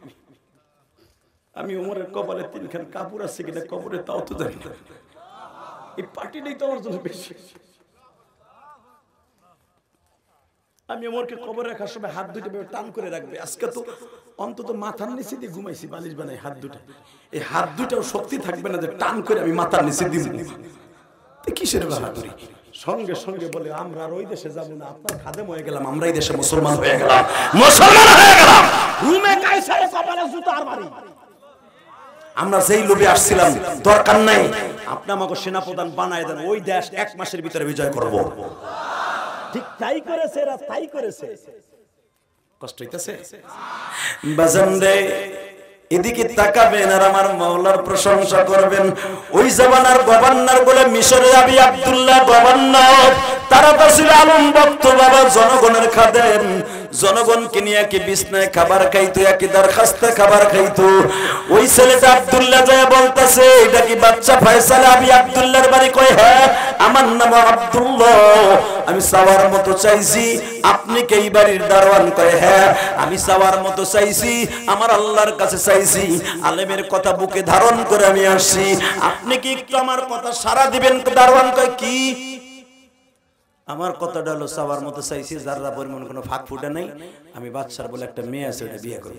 [SPEAKER 1] আমি ওমরের কবরে তিনখান কাপড় আছে কিনা কবরে তাও তো জানি না, এই পাটিটাই তো আমার জন্য বেশি। আমি ওমরকে কবরে রাখার সময় হাত দুটো টান করে রাখবে। আজকে তো অন্তত মাথার নিচে দিয়ে ঘুমাইছি, বালিশ বানাই হাত দুটো, এই হাত দুটাও শক্তি থাকবে না যে টান করে আমি মাথার নিচে দিব। কিসের বাহাদুরি? সঙ্গে সঙ্গে বলে আমরা আর ওই দেশে যাবো না, আপনার খাদেম হয়ে গেলাম, আমরা এই দেশে মুসলমান হয়ে গেলাম, মুসলমান হয়ে গেলাম। রুমে কায়সারে কপালে জুতার বাড়ি। আমরা যেই লোভে আসছিলাম, দরকার নাই, আপনি আমাকে সেনাপ্রধান বানায় দেন, ওই দেশ 1 মাসের ভিতরে বিজয় করব। ঠিক তাই করেছে, এরা তাই করেছে। কষ্ট হইতেছে বাজান রে, এদিকে তাকাবেন আর আমার মাওলার প্রশংসা করবেন। ওই জামানার গভর্নর বলে মিশরে আবি আব্দুল্লাহ গভর্নর, তারা তো ছিল আলম ভক্ত বাবা, জনগণের খাদেম, জনগণকে নিয়ে কি বিছনায় খাবার খাইতো, একই দরখাস্তে খাবার খাইতো। ওই ছেলেটা আব্দুল্লাহ যায় বলতেছে, এটা কি বাচ্চা ফয়সালা আবি আব্দুল্লাহর বাড়ি? কয় হ্যাঁ, আমার নাম আব্দুল্লাহ, আমি চাওয়ার মতো চাইছি, আপনি কি এই বাড়ির দারোয়ান? কয় হ্যাঁ, আমি চাওয়ার মতো চাইছি, আমার আল্লাহর কাছে চাইছি, আলেমের কথা বুকে ধারণ করে আমি আসছি, আপনি কি একটু আমার কথা সাড়া দিবেন? দারোয়ান কয় কি? আমার কথাটা হলো চাওয়ার মতো চাইছি, যারা পরিমাণ কোনো ফাঁক ফুটে নাই, আমি বাদশার বলে একটা মেয়ে আছে, ওটা বিয়ে করব।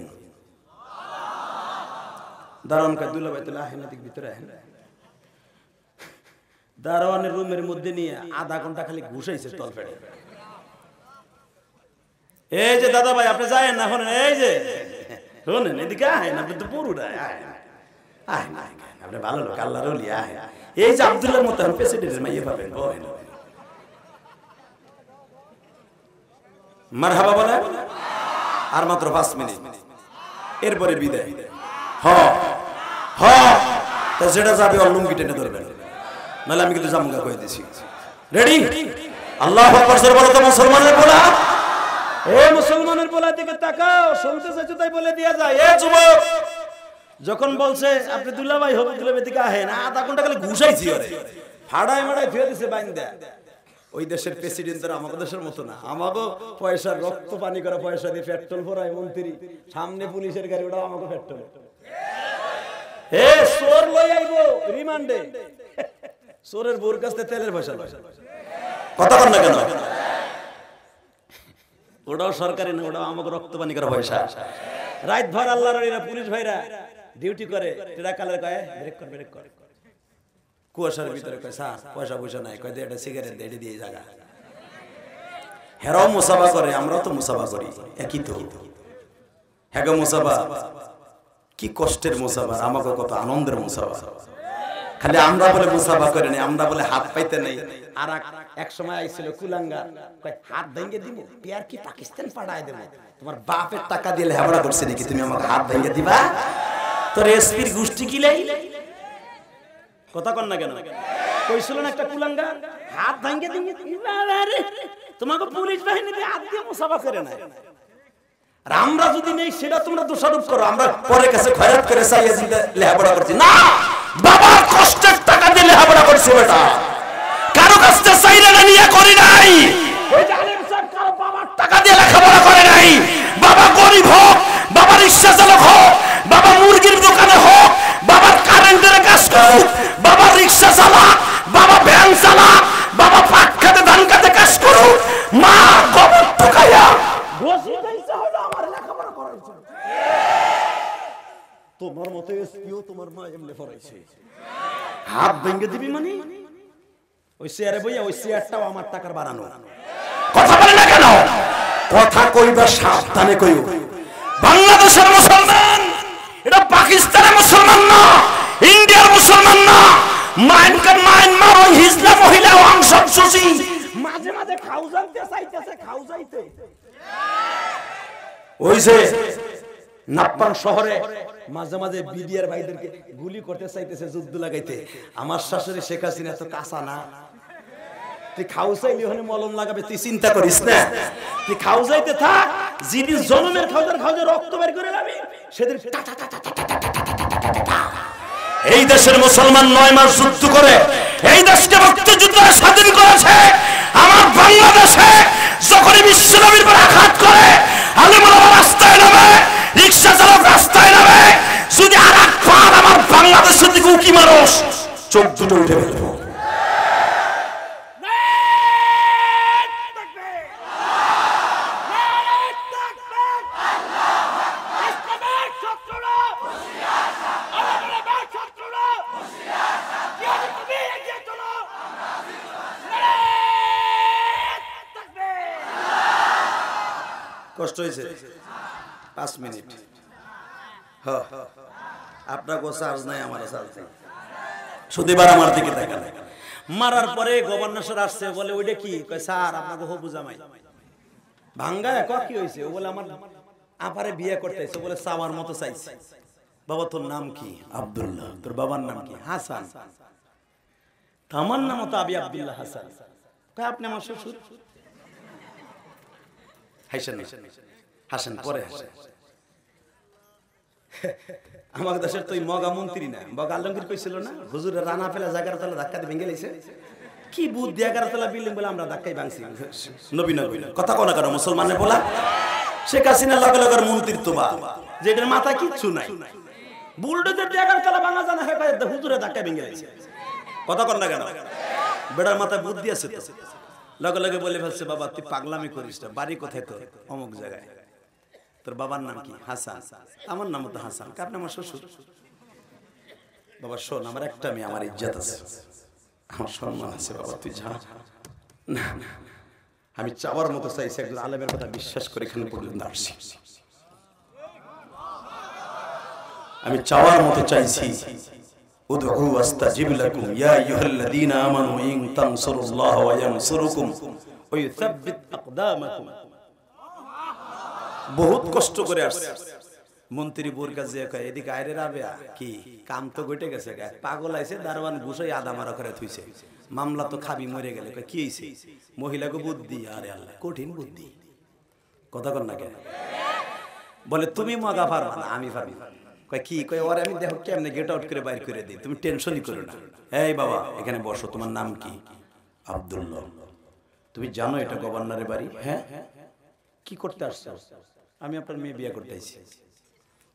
[SPEAKER 1] দারোয়ান কয় দুলাভাই তাহলে আহেন দিক ভিতরে আহেন। দারোয়ানের রুমের মধ্যে নিয়ে আধা ঘন্টা খালি ঘুষাইছে তল ফেড়ে। এই যে দাদা ভাই আপনি যায়েন না, শোনেন, এই যে শোনেন, এদিকে আহেন, আপনি তো পুরুটা আহেন, আপনি ভালো লোক, আল্লাহর ওলি, আহেন। এই যে আব্দুল্লাহর মতো প্রেসিডেন্টের মাইয়ে পাবেন, মারহাবা বলে। আর মাত্র 5 মিনিট, এরপরে বিদায়। যেটা যাবে ওর লুঙ্গি টেনে ধরবেন, নাহলে আমি কিন্তু জামুগা কয়ে দিছি। রেডি? আল্লাহু আকবার জোরে বলো তো মুসলমানের পোলা। এ মুসলমানের পোলা দিকে তাকাও, শুনতে চাইছো তাই বলে দিয়া যায়। এ যুবক যখন বলছে আপনি দুলাভাই হবে, দুলাভাই দিকে আহেন, আধা ঘন্টা খালি ঘুষাইছি ওরে, ফাড়ায় মাড়ায় ফিরে দিছে বাইন্দা। ওই দেশের প্রেসিডেন্টরা আমাদের দেশের মতো না, আমাকে পয়সা রক্ত পানি করা পয়সা দিয়ে পেট্রোল ভরায় মন্ত্রী, সামনে পুলিশের গাড়ি, ওটাও আমাকে পেট্রোল। এ চোর লই আইবো রিমান্ডে, চোরের বোর কাছে তেলের পয়সা লয়। কথা বল না কেন? ওটাও সরকারি না, ওটাও আমাকে রক্ত পানি করা পয়সা। রাত ভর আল্লাহর পুলিশ ভাইরা ডিউটি করে, টেরা কালার কয় ব্রেক কর, ব্রেক কর, কুয়াশার ভিতরে কয় স্যার পয়সা পয়সা নাই, কয় এটা সিগারেট দিয়ে দিয়ে জায়গা। হেরাও মুসাফা করে, আমরাও তো মুসাফা করি, একই তো। হ্যাঁ মুসাফা কি কষ্টের মুসাফা, আমাকে কত আনন্দের মুসাফা। খালি আমরা বলে মুসাফা করে নাই, আমরা বলে হাত পাইতে নেই। আর এক সময় আইছিল কুলাঙ্গা, কয় হাত ভেঙে দিব, পেয়ার কি পাকিস্তান পাঠায় দেব? তোমার বাপের টাকা দিয়ে লেহাপড়া করছে নাকি, তুমি আমাকে হাত ভেঙে দিবা? তোর এসপির গোষ্ঠী কি লাই? কথা কন না কেন? কইছিল না একটা কুলাঙ্গা হাত ভাঙিয়ে দিন, তোমাকে পুলিশ বাহিনী দিয়ে হাত দিয়ে মুসাফা করে না। আর আমরা যদি নেই সেটা তোমরা দোষারোপ করো, আমরা পরে কাছে খয়রাত করে চাইয়ে দিতে লেহাপড়া করছি না। বাবার কষ্টের টাকা দিয়ে লেহাপড়া করছি বেটা, কারো কাছ থেকে চাইলে না নিয়ে করি নাই। ওই যে আলেম সাহেব কারো বাবার টাকা দিয়ে লেখাপড়া করে নাই। বাবা গরিব হোক, বাবা রিকশা চালক হোক, বাবা মুরগির দোকানে হোক, বাবার কারেন্টের কাজ করুক, বাবা রিকশা চালাক, বাবা ভ্যান চালাক, বাবা পাট খেতে ধান খেতে কাজ করুক, মা গোবর টুকাইয়া আমার লেখাপড়া করাইছে। তোমার মতো এসপিও তোমার মা এমনি পড়াইছে। হাত ভেঙে দিবি মানে ওই চেয়ারে বইয়া ওই চেয়ারটাও আমার টাকার বানানো। কথা বলে না কেন? কথা কইবা সাবধানে কইও। বাংলাদেশের মুসলমান, এটা পাকিস্তানের মুসলমান না, ইন্ডিয়ার মুসলমান না, মায়ানমার ওই হিজলা মহিলা অংশ সুচি মাঝে মাঝে খাউজাইতে চাইতেছে, খাউজাইতে ওই যে নাপ্পান শহরে মাঝে মাঝে বিডিআর ভাইদেরকে গুলি করতে চাইতেছে, যুদ্ধ লাগাইতে। আমার শাশুড়ি শেখ হাসিনা তো কাঁচা না, তুই খাউজাইলি ওখানে মলম লাগাবে, তুই চিন্তা করিস না, তুই খাউজাইতে থাক। যিনি জনমের খাউজে রক্ত বের করে যাবে সেদিন এই দেশের মুসলমান 9 মাস যুদ্ধ করে এই দেশকে মুক্তিযুদ্ধ স্বাধীন করেছে। আমার বাংলাদেশে যখনই বিশ্বনবীর উপর আঘাত করে আলেম ওলামা রাস্তায় নামে, রিকশা চালক রাস্তায় নামে, যদি আরেকবার আমার বাংলাদেশের দিকে উকি মারোস চোখ দুটো উঠে ফেলবো। কষ্ট হয়েছে 5 মিনিট। হ্যাঁ, আপনার কোন চার্জ নাই, আমার চার্জ নাই। শুধু এবার আমার দিকে তাকান। মারার পরে গভর্নর স্যার আসছে, বলে ওইটা কি? কয় স্যার আপনাকে হবু জামাই ভাঙ্গা। কি হয়েছে? ও বলে আমার আপারে বিয়ে করতেছে, বলে চাওয়ার মতো চাইছে। বাবা তোর নাম কি? আব্দুল্লাহ। তোর বাবার নাম কি? হাসান। আমার নাম তো আবি আব্দুল্লাহ হাসান। কয় আপনি আমার শ্বশুর? হাসেন পরে হাসেন। আমাদের দেশের তো মগা মন্ত্রী না, মগা আলমগীর কইছিল না, হুজুরের রানা ফেলা জায়গার তলা ধাক্কা দিয়ে ভেঙে লাইছে। কি বুদ্ধি, 11 তলা বিল্ডিং বলে আমরা ধাক্কাই ভাঙছি। নবী নবী কথা কোনা কারো মুসলমানে বলা। শেখ হাসিনা লগে লগে মন্ত্রিত্ব বা যেটার মাথা কিচ্ছু নাই, বুলডোজার 11 তলা ভাঙা জানা হয়, হুজুরের ধাক্কা ভেঙে লাইছে। কথা কোন না কেন? বেড়ার মাথায় বুদ্ধি আছে তো। লগে লগে বলে ফেলছে, বাবা তুই পাগলামি করিস না, বাড়ি কোথায়? তো অমুক জায়গায়। তোর বাবার নাম কি? হাসান। আমার নাম তো হাসান। আপনি আমার শ্বশুর? বাবা শোন, আমার একটা মেয়ে, আমার ইজ্জত আছে, আমার সম্মান আছে, বাবা তুই যা। না আমি চাওয়ার মতো চাইছি, একজন আলেমের কথা বিশ্বাস করে এখানে পর্যন্ত আসছি। আমি চাওয়ার মতো চাইছি। উদউ আস্তাজিব লাকুম ইয়া আইয়ুহাল্লাযীনা আমানু ইন তানসুরুল্লাহ ওয়া ইয়ানসুরুকুম ওয়া ইউসাব্বিত আকদামাকুম। বহুত কষ্ট করে আসছে। মন্ত্রী বোর কাছে কয়, এদিকে আইরে রাবেয়া কি কাম তো গটে গেছে, পাগল আইছে, দারওয়ান ঘুষাই আদা মারা করে থুইছে, মামলা তো খাবি মরে গেলে। কয় কি হইছে? মহিলাকে বুদ্ধি, আরে আল্লাহ কঠিন বুদ্ধি। কথা কর না কেন? বলে তুমি মগা পারবা না, আমি পারবি। কয় কি? কয় ওরে আমি দেখো কেমনে গেট আউট করে বাইর করে দিই, তুমি টেনশনই করো না। এই বাবা এখানে বসো, তোমার নাম কি? আব্দুল্লাহ। তুমি জানো এটা গভর্নরের বাড়ি? হ্যাঁ। কি করতে আসছো? আমি আপনার মেয়ে বিয়ে করতে আইছি।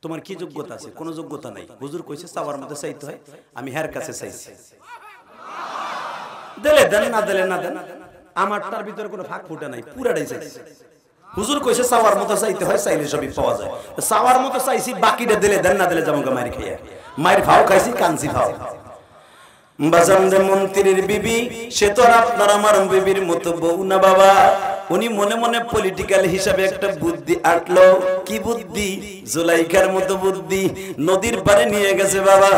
[SPEAKER 1] তোমার কি যোগ্যতা আছে? কোনো যোগ্যতা নাই। হুজুর কইছে চাওয়ার মধ্যে চাইতে হয়, আমি হের কাছে চাইছি। দিলে দেন, না দিলে না দেন, আমার তার ভিতরে কোনো ফাঁক ফুটা নাই, পুরাটাই চাইছি। হুজুর কইছে চাওয়ার মতো চাইতে হয়, চাইলে সবই পাওয়া যায়। চাওয়ার মতো চাইছি, বাকিটা দিলে দেন, না দিলে যেমন মারি খাইয়া মায়ের ভাও খাইছি, কাঞ্চি ভাও। বাজান রে মন্ত্রীর বিবি, সে তো আর আপনার আমার বিবির মতো বউ না বাবা। উনি মনে মনে পলিটিক্যাল হিসাবে একটা বুদ্ধি আটলো। কি বুদ্ধি? জুলাইখার মতো বুদ্ধি। নদীর পারে নিয়ে গেছে বাবা।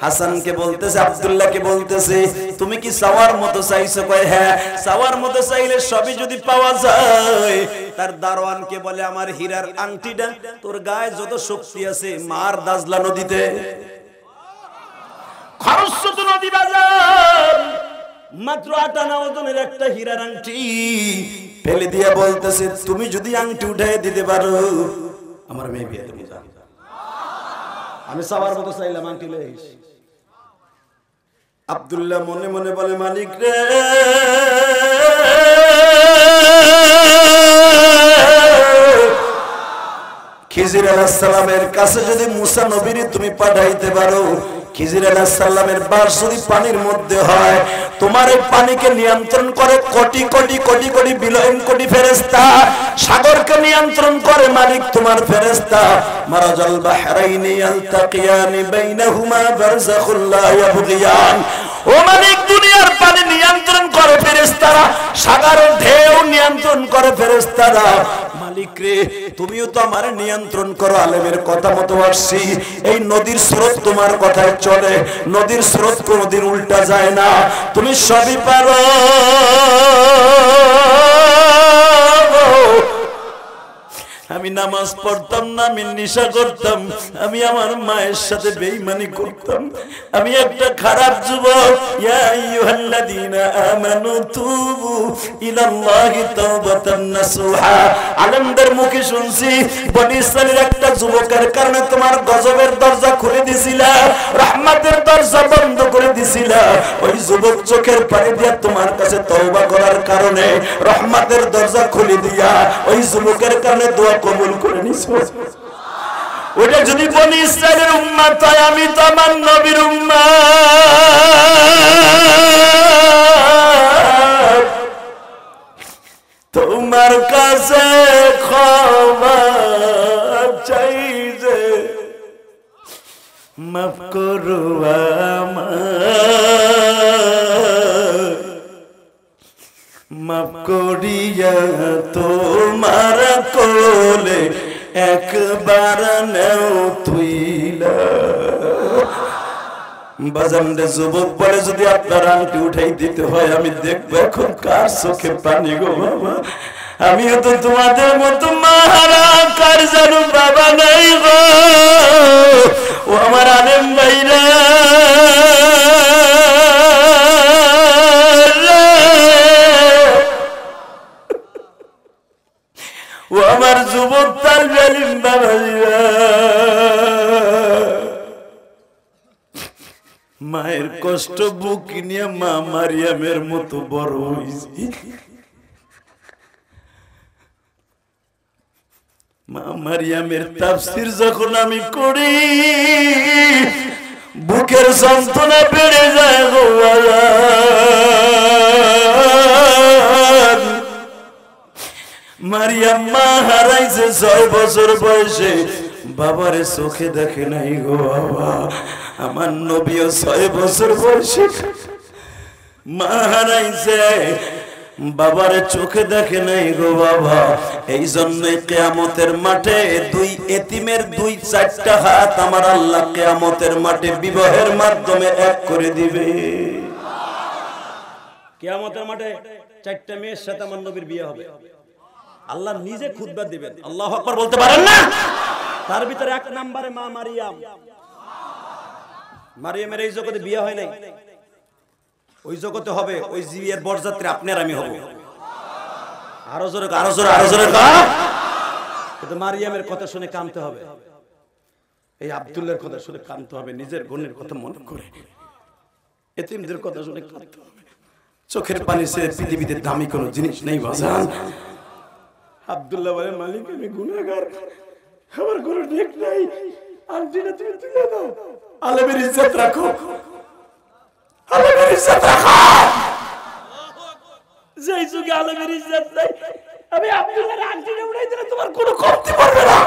[SPEAKER 1] হাসানকে বলতেছে, আব্দুল্লাহকে বলতেছে, তুমি কি চাওয়ার মতো চাইছো? কয় হ্যাঁ। চাওয়ার মতো চাইলে সবই যদি পাওয়া যায়। তার দারোয়ানকে বলে, আমার হীরার আংটিটা তোর গায়ে যত শক্তি আছে মার দাজলা নদীতে। খরস্রোত নদী বাজার, মাত্র 58 ওজনের একটা হীরার আংটি ফেলে দিয়ে বলতেছে, তুমি যদি আংটি উঠাই দিতে পারো আমার মেয়ে বিয়ে দেবো। আমি চাওয়ার মতো চাইলাম, আংটি লয়ে আইস। আব্দুল্লাহ মনে মনে বলে, মালিক রে, খিজির আলাইহিস সালামের কাছে যদি মুসা নবীরে তুমি পাঠাইতে পারো, খিজির আলাইহিস সালামের বাস যদি পানির মধ্যে হয়, তোমার এই পানিকে নিয়ন্ত্রণ করে কোটি কোটি কোটি কোটি বিলিয়ন কোটি ফেরেশতা, সাগরকে নিয়ন্ত্রণ করে মালিক তোমার ফেরেশতা। মারাজাল বাহরাইনি ইয়ালতাকিয়ানি বাইনাহুমা বারযাখুল লা ইয়াবগিয়ান। ও মালিক, দুনিয়ার পানি নিয়ন্ত্রণ করে ফেরেশতারা, সাগরের ঢেউ নিয়ন্ত্রণ করে ফেরেশতারা। মালিক রে, তুমিও তো আমার নিয়ন্ত্রণ করো। আলেমের কথা মতো আসছি, এই নদীর স্রোত তোমার কথায় চলে, নদীর স্রোত কোনোদিন উল্টা যায় না, তুমি সবই পারো। আমি নামাজ পড়তাম না, আমি নেশা করতাম, আমি আমার মায়ের সাথে বেঈমানি করতাম, আমি একটা খারাপ যুবক। ইয়া আইয়ুহাল্লাযীনা আমানু তুবু ইলাল্লাহি তাওবাতান নাসুহা। আলেমদের মুখে শুনছি বনি ইসরাইলের একটা যুবকের কারণে তোমার গজবের দরজা খুলে দিছিলা, রহমতের দরজা বন্ধ করে দিছিলা। ওই যুবক চোখের পানি দিয়া তোমার কাছে তওবা করার কারণে রহমতের দরজা খুলে দিয়া ওই যুবকের কারণে দোয়া কবুল করে নিছো। ওটা যদি বনি ইসরাইলের উম্মত হয়, আমি তো আমার নবীর উম্মত। তোমার কাছে ক্ষমা চাই যে মাফ করো আমায়, মাফ করিয়া তোমার কোলে একবার নেও তুইলা। বাজানরে যুবক বলে, যদি আপনার আংটি উঠাই দিতে হয় আমি দেখবো এখন কার চোখে পানি গো বাবা। আমিও তো তোমাদের মতো মাহারা, কার জানো বাবা নাই গো। ও আমার আলেম ভাইরা, ও আমার যুবক তালবে আলিম বাবাজিরা, মায়ের কষ্ট বুক নিয়ে মা মারিয়ামের মতো বড় হইছি। মা মারিয়ামের তাফসীর যখন আমি করি, বুকের যন্ত্রণা বেড়ে যায় গো বাবা। মারিয়াম মা হারাইছে 6 বছর বয়সে, বাবারে চোখে দেখে নাই গো বাবা। আমার নবীও 6 বছর বয়সে মা হারাইছে, বাবারে চোখে দেখে নাই গো বাবা। এই জন্যই কিয়ামতের মাঠে দুই এতিমের 2-4টা হাত আমার আল্লাহ কিয়ামতের মাঠে বিবাহের মাধ্যমে এক করে দিবে। কিয়ামতের মাঠে 4টা মেয়ের সাথে আমার নবীর বিয়ে হবে। আল্লাহ নিজে খুতবা দিবেন। আল্লাহু আকবার বলতে পারেন না? তার ভিতরে 1 নম্বরে মা মারিয়াম। মারিয়ামের এই জগতে বিয়ে হয় নাই, ওই জগতে হবে। ওই বিয়ের বরযাত্রী আপনার আমি হব। আরো জোরে আরো জোরে আরো জোরে। কিন্তু মারিয়ামের কথা শুনে কাঁদতে হবে, এই আব্দুল্লাহর কথা শুনে কাঁদতে হবে, নিজের বোনের কথা মনে করে এতিমদের কথা শুনে কাঁদতে হবে। চোখের পানি ছেড়ে পৃথিবীতে দামি কোনো জিনিস নেই বাজান। আব্দুল্লাহ বলে, মালিক আমি গুনাহগার, আমার কোনো নেক নাই, আংটিটা তুমি তুলে দাও। আলেমের ইজ্জত রাখো, আলেমের ইজ্জত রাখো। যেই যুগে আলেমের ইজ্জত নাই, আমি আব্দুল্লাহর আংটিটা উড়াই দিলে তোমার কোনো কমতি পড়বে না।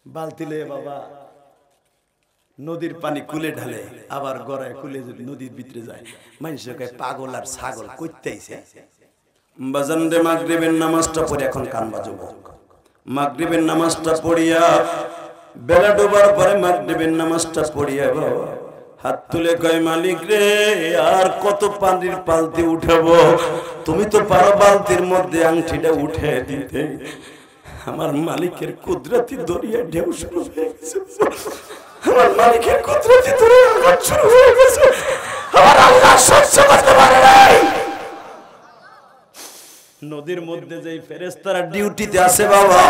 [SPEAKER 1] বালতি লয়ে বাবা নদীর পানি কুলে ঢালে, আবার গড়ায় কুলে যদি নদীর ভিতরে যায়, মানুষকে পাগল আর ছাগল কইতেইছে। বাজান রে, মাগরিবের নামাজটা পড়ে এখন কান বাজাবো। মাগরিবের নামাজটা পড়িয়া বেলা ডোবার পরে মাগরিবের নামাজটা পড়িয়া বাবা হাত তুলে কয়, মালিক রে আর কত পানির পালতি উঠাবো, তুমি তো পারো বালতির মধ্যে আংটিটা উঠে দিতে। আমার মালিকের কুদরতি দরিয়া ঢেউ শুরু হয়ে গেছে, আমার মালিকের কুদরতি দরিয়া শুরু হয়ে গেছে, আমার আল্লাহ সহ্য করতে পারে নাই। নদীর মধ্যে যেই ফেরেশতারা ডিউটিতে আছে বাবা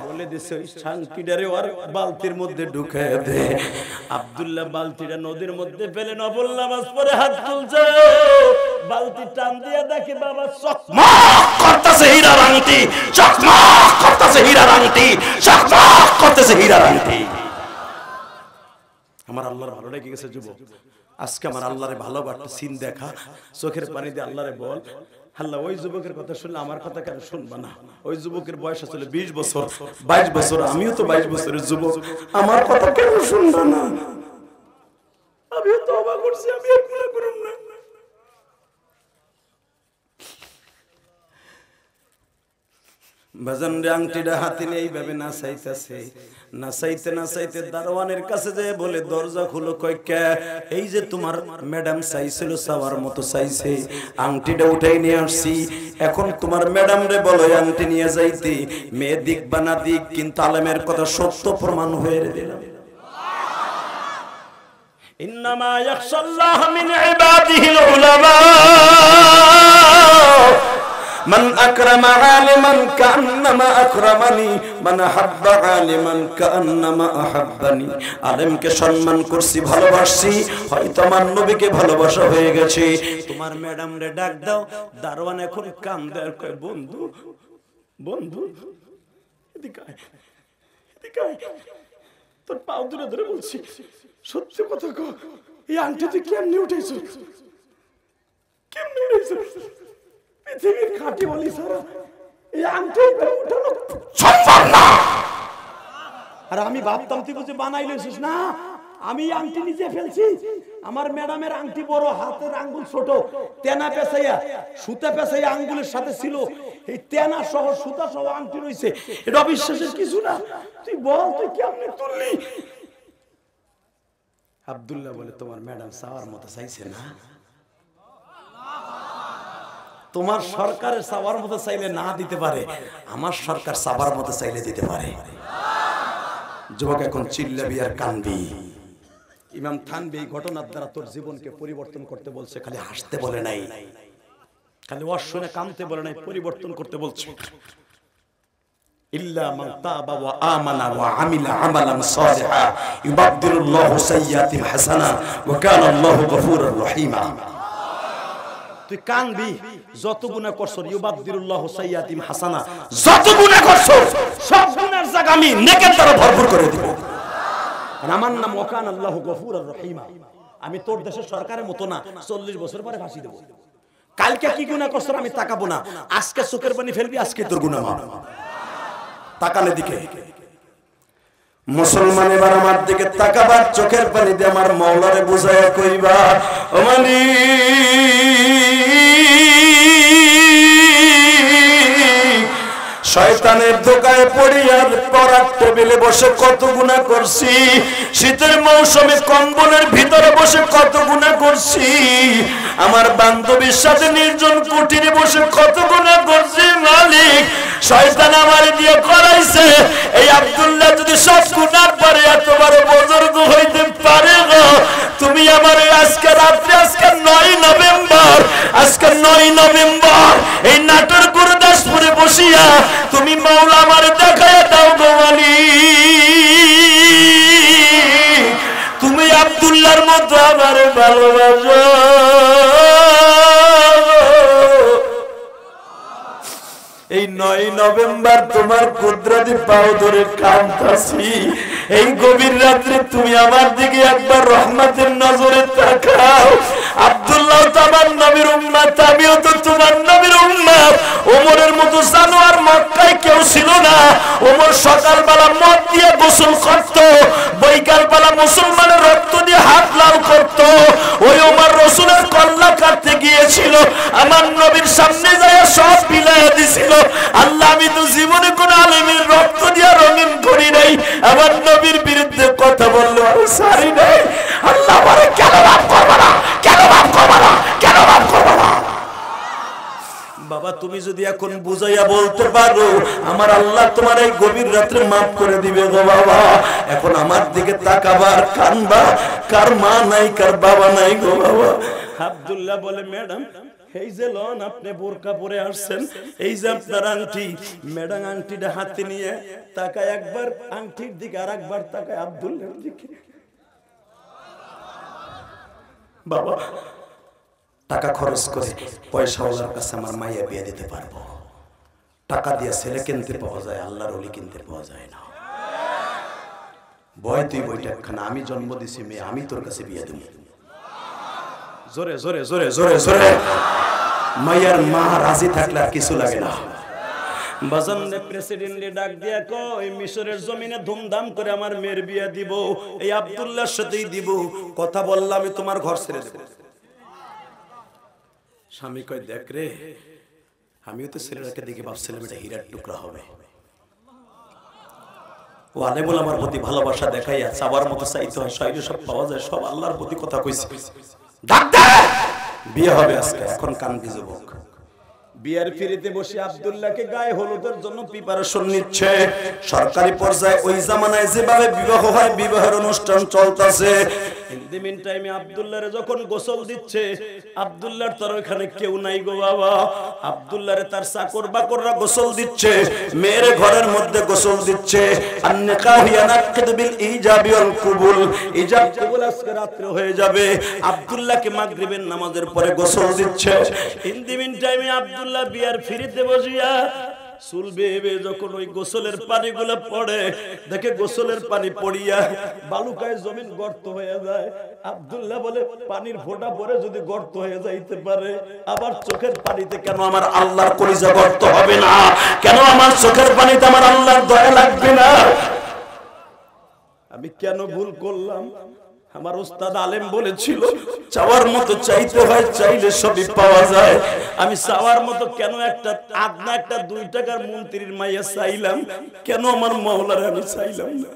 [SPEAKER 1] বলে দিছে, ওই শান্তিটারে ওর বালতির মধ্যে ঢুকায় দে। আব্দুল্লাহ বালতিটা নদীর মধ্যে ফেলে নফল নামাজ পড়ে হাত তুলছে, বালতি টান দিয়ে দেখে বাবা চকমক করতেছে হীরার আংটি, চকমক করতেছে হীরার আংটি, চকমক করতেছে হীরার আংটি। আমার আল্লাহর ভালো লেগে গেছে যুবক, আজকে আমার আল্লাহরে ভালোবাসা সিন দেখা, চোখের পানি দিয়ে আল্লাহরে বল, আল্লাহ ওই যুবকের কথা শুনলে আমার কথা কেন শুনবা না? ওই যুবকের বয়স আসলে 20 বছর 22 বছর, আমিও তো 22 বছরের যুবক, আমার কথা কেন শুনবা না? আমিও তো অবাক করছি, আমি এগুলো করুম না। বাজান রে আংটিটা হাতে নিয়ে এইভাবে নাচাইতেছে, নাচাইতে নাচাইতে দারোয়ানের কাছে যায় বলে দরজা খুলো। কয় কে? এই যে তোমার ম্যাডাম চাইছিল চাওয়ার মতো চাইছে, আংটিটা উঠাই নিয়ে আসছি, এখন তোমার ম্যাডাম রে বলো আংটি নিয়ে যাইতে, মেয়ে দিক বা না দিক, কিন্তু আলেমের কথা সত্য প্রমাণ হয়ে দিলাম। ইন্নামা ইয়াখশাল্লাহ মিন ইবাদিহিল উলামা মান আকরামা আলিমান কান্নামা আকরামানি মান আহাব্বা আলিমান কান্নামা আহাব্বানি। আলেমকে সম্মান করছি, ভালোবাসছি, হয়তো আমার নবীকে ভালোবাসা হয়ে গেছে। তোমার ম্যাডাম রে ডাক দাও। দারোয়ান এখন কান্দে আর কয় বন্ধু বন্ধু এদিকে আয়, এদিকে আয়, তোর পাও ধরে ধরে বলছি সত্যি কথা কও, এই আংটি তুই কেমনে উঠেছ? কেমনে উঠেছ? পৃথিবীর খাঁটি বলি সারা এই আংটি উঠানো সম্ভব না। আর আমি ভাবতাম তুই বুঝে বানাই লইছিস না, আমি আংটি নিচে ফেলছি। আমার ম্যাডামের আংটি বড়, হাতের আঙ্গুল ছোট, তেনা পেঁচাইয়া সুতা পেঁচাইয়া আঙ্গুলের সাথে ছিল, এই তেনা সহ সুতা সহ আংটি রয়েছে, এটা অবিশ্বাসের কিছু না। তুই বল তুই কেমনে তুললি? আব্দুল্লাহ বলে তোমার ম্যাডাম চাওয়ার মতো চাইছে না, তোমার সরকারের চাওয়ার মতো চাইলে না দিতে পারে, আমার সরকার চাওয়ার মতো চাইলে দিতে পারে। যুবক এখন চিল্লাবি আর কানবি। ইমাম থানবী এই ঘটনার দ্বারা তোর জীবনকে পরিবর্তন করতে বলছে, খালি হাসতে বলে নাই, খালি ওয়াজ শুনে কানতে বলে নাই, পরিবর্তন করতে বলছে। ইল্লা মান তাবা ওয়া আমানা ওয়া আমিলা আমালান সালিহা ইউবাদদিলুল্লাহু সাইয়্যাতিহিম হাসানা ওয়া কানা আল্লাহু গফুরুর রহিমা। তুই কানবি, যত গুনাহ করছস ইউবাদদিলুল্লাহু সাইয়্যাতিহিম হাসানা, যত গুনাহ করছস সব গুনার জায়গা আমি নেকের দ্বারা ভরপুর করে দিব। আর আমার নাম ওয়া কানা আল্লাহু গফুরুর রহিমা। আমি তোর দেশের সরকারের মতো না 40 বছর পরে ফাঁসি দেব। কালকে কি গুনাহ করছস আমি তাকাবো না, আজকে চোখের পানি ফেলবি, আজকে তোর গুনাহ মাফ। তাকালে দিকে মুসলমান এবার আমার দিকে তাকাবার, চোখের পানি দিয়ে আমার মাওলারে বুঝায়া কইবা, ও মালিক শয়তানের ধোকায় পড়ি আর পড়ার টেবিলে বসে কত গুনাহ করছি, শীতের মৌসুমে কম্বলের ভিতরে বসে কত গুনাহ করছি, আমার বান্ধবীর সাথে নির্জন কুটিরে বসে কত গুনাহ করছি। মালিক শয়তান আমার দিয়ে করাইছে, এই আব্দুল্লাহ যদি সব গুনার পরে এত বড় বুজুর্গ হইতে পারে গো, তুমি আমার আজকে রাত্রে, আজকে 9 নভেম্বর, আজকে 9 নভেম্বর এই নাটোর গুরুদাসপুরে বসিয়া তুমি মাওলা আমার দেখায় দাও গো মালিক, তুমি আব্দুল্লাহর মতো আমার ভালোবাসো। এই 9 নভেম্বর তোমার কুদরতি পাও ধরে কাঁদতাছি, এই গভীর রাত্রে তুমি আমার দিকে একবার রহমতের নজরে তাকাও। আব্দুল্লাহ তো আমার নবীর উম্মত, আমিও তো তোমার নবীর উম্মত। ওমরের মতো জানোয়ার মক্কায় কেউ ছিল না। ওমর সকালবেলা মদ দিয়ে গোসল করত, বৈকালবেলা মুসলমানের রক্ত দিয়ে হাত লাল করত। ওই ওমর রসুলের কল্লা কাটতে গিয়েছিল, আমার নবীর সামনে যায় সব বিলাইয়া দিছিল। আল্লাহ আমি তো জীবনে কোন আলেমের রক্ত দিয়ে রঙিন করি নাই, আমার নবীর বিরুদ্ধে কথা বললো আমি সারি নাই। আল্লাহ আমারে কেন মাফ করবা না, কেন মাফ করবা না, কেন মাফ করবা না? বাবা তুমি যদি এখন বুঝাইয়া বলতে পারো, আমার আল্লাহ তোমার এই গভীর রাত্রে মাফ করে দিবে গো বাবা। এখন আমার দিকে তাকাবার, কানবা, কার মা নাই, কার বাবা নাই গো বাবা। আব্দুল্লাহ বলে ম্যাডাম এই যে লন আপনি বোরকা পরে আসছেন, এই যে আপনার আংটি। ম্যাডাম আংটিটা হাতে নিয়ে তাকায় একবার আংটির দিকে, আর একবার তাকায় আব্দুল্লাহর দিকে। বাবা টাকা খরচ করে পয়সাওয়ালার কাছে আমার মাইয়া বিয়ে দিতে পারবো, টাকা দিয়ে ছেলে কিনতে পাওয়া যায়, আল্লাহর ওলি কিনতে পাওয়া যায় না। বয় তুই বইটা খানা, আমি জন্ম দিছি মেয়ে, আমি তোর কাছে বিয়ে দেব। জোরে জোরে জোরে জোরে জোরে। মাইয়ার মা রাজি থাকলে আর কিছু লাগে না। বাজানরে প্রেসিডেন্টে ডাক দিয়া কই মিশরের জমিনে ধুমধাম করে আমার মেয়ের বিয়ে দিব, এই আব্দুল্লাহর সাথেই দিব, কথা বললাম আমি তোমার ঘর ছেড়ে দেব। স্বামী কয় দেখ রে, আমিও তো ছেলেটাকে দেখে ভাবছিলাম এটা হীরার টুকরা হবে। ও আলেমুল আমার প্রতি ভালোবাসা দেখাইয়া চাবার মতো চাইতে হয়, শরীরে সব পাওয়া যায়, সব আল্লাহর প্রতি কথা কইছে। বিয়ে হবে আজকে, এখন কান্দি যুবক। বিয়ার ফিরিতে বসে আব্দুল্লাহকে গায়ে হলুদের জন্য প্রিপারেশন নিচ্ছে। সরকারি পর্যায়ে ওই জামানায় যেভাবে বিবাহ হয়, বিবাহের অনুষ্ঠান চলতেছে। ইন দি মিন টাইমে আব্দুল্লাহরে যখন গোসল দিচ্ছে, আব্দুল্লাহর তার ওখানে কেউ নাই গো বাবা। আব্দুল্লাহরে তার চাকর বাকররা গোসল দিচ্ছে, মেয়ের ঘরের মধ্যে গোসল দিচ্ছে। আন-নিকাহু ইয়ানাকিদু বিল ইজাবি ওয়াল কুবুল, ইজাব কবুল আজকে রাতে হয়ে যাবে। আব্দুল্লাহকে মাগরিবের নামাজের পরে গোসল দিচ্ছে। ইন দি মিন টাইমে আব্দুল্লাহ বিয়ার ফিরিতে বসিয়া চুল বেয়ে যখন ওই গোসলের পানিগুলো পড়ে, দেখে গোসলের পানি পড়িয়া বালুকায় জমিন গর্ত হয়ে যায়। আব্দুল্লাহ বলে পানির ফোঁটা পরে যদি গর্ত হয়ে যাইতে পারে, আবার চোখের পানিতে কেন আমার আল্লাহর কলিজা গর্ত হবে না? কেন আমার চোখের পানিতে আমার আল্লাহর দয়া লাগবে না? আমি কেন ভুল করলাম? আমার উস্তাদ আলেম বলেছিল চাওয়ার মতো চাইতে হয়, চাইলে সবই পাওয়া যায়। আমি চাওয়ার মতো কেন একটা আগনা একটা 2 টাকার মন্ত্রীর মাইয়া চাইলাম, কেন আমার মাওলার আমি চাইলাম না?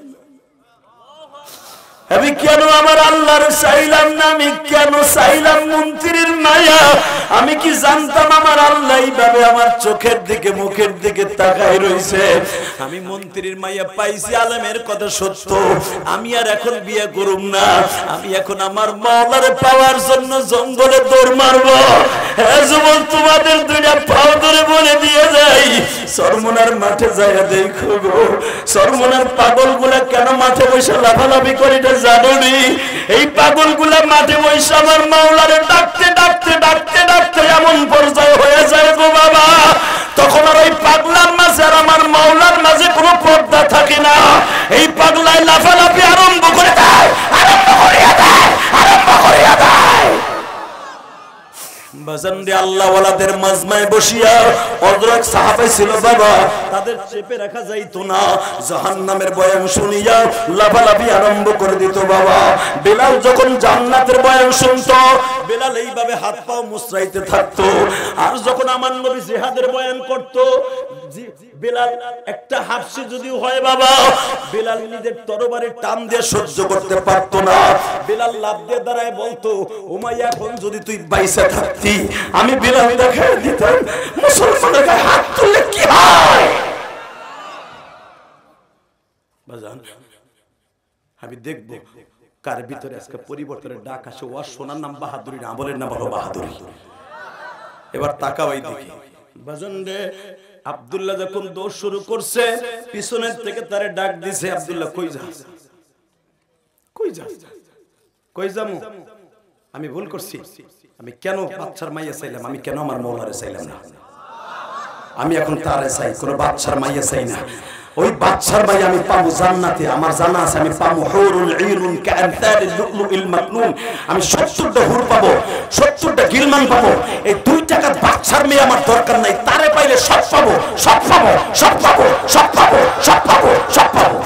[SPEAKER 1] আমি কেন আমার আল্লাহর চাইলাম না? আমি কেন চাইলাম মন্ত্রীর মায়া? আমি কি জানতাম আমার আল্লাহ এইভাবে আমার চোখের দিকে মুখের দিকে তাকায় রইছে? আমি মন্ত্রীর মাইয়া পাইছি, আলেমের কথা সত্য। আমি আর এখন বিয়ে করুম না, আমি এখন আমার মাওলারে পাওয়ার জন্য জঙ্গলে দৌড় মারবো। হ্যাঁ যুবক, তোমাদের 2টা পাও ধরে বলে দিয়ে যাই, চরমনার মাঠে যাইয়া দেখো গো, চরমনার পাগলগুলা কেন মাঠে বসে লাফালাফি করে জানি? এই পাগলগুলা মাঠে বসে আমার মাওলারে ডাকতে ডাকতে ডাকতে ডাকতে এমন পর্যায়ে হয়ে যায় গো বাবা, তখন আর ওই পাগলার মাঝে আর আমার মাওলার মাঝে কোনো পর্দা থাকে না। এই পাগলায় লাফালাফি আরম্ভ করে দেয়, আরম্ভ করিয়া দেয়, আরম্ভ করিয়া দেয়। বাজান রে, আল্লাহ ওয়ালাদের মাজমায় বসিয়া অজরক সাহাবা ছিল বাবা, তাদের চেপে রাখা যাইতো না। জাহান্নামের বয়ান শুনিয়া লাফালাফি আরম্ভ করে দিত বাবা। বেলাল যখন জান্নাতের বয়ান শুনতো, বেলাল এইভাবে হাত পা মুচড়াইতে থাকতো। আর যখন আমার নবী জিহাদের বয়ান করত, বেলাল একটা হাফসি যদি হয় বাবা, বেলাল নিজের তরবারে টান দিয়ে সহ্য করতে পারতো না। বেলাল লাফ দিয়ে দাঁড়ায় বলতো, উমাইয়া এখন যদি তুই বাইসা থাকতি, আমি বেলাল দেখাই দিতাম মুসলমানের গায়ে হাত তুললে কি হয়। বাজান, আমি দেখবো কার ভিতরে আজকে পরিবর্তনের ডাক আসে। ওয়াজ শোনার নাম বাহাদুরি না, বলেন না বলো বাহাদুরি। এবার তাকাও এই দিকে। বাজান রে, আব্দুল্লাহ যখন দৌড় শুরু করছে, পিছনের থেকে তারে ডাক দিছে, আব্দুল্লাহ কই যাস? কই যাস? কই যামু? আমি ভুল করছি। আমি কেন বাচ্চার মাইয়া চাইলাম? আমি কেন আমার মাওলারে চাইলাম না? আমি এখন তারে চাই, কোনো বাচ্চার মাইয়া চাই না। ওই বাচ্চার মাইয়া আমি পাবো জান্নাতে, আমার জানা আছে আমি পাবো হুরুল ঈনুন কাআমসালিল লুলুল মাকনুন। আমি 70টা হুর পাবো, 70টা গিলমান পাবো। এই 2 টাকার বাচ্চার মেয়ে আমার দরকার নাই, তারে পাইলে সব পাবো, সব পাবো, সব পাবো, সব পাবো, সব পাবো, সব পাবো,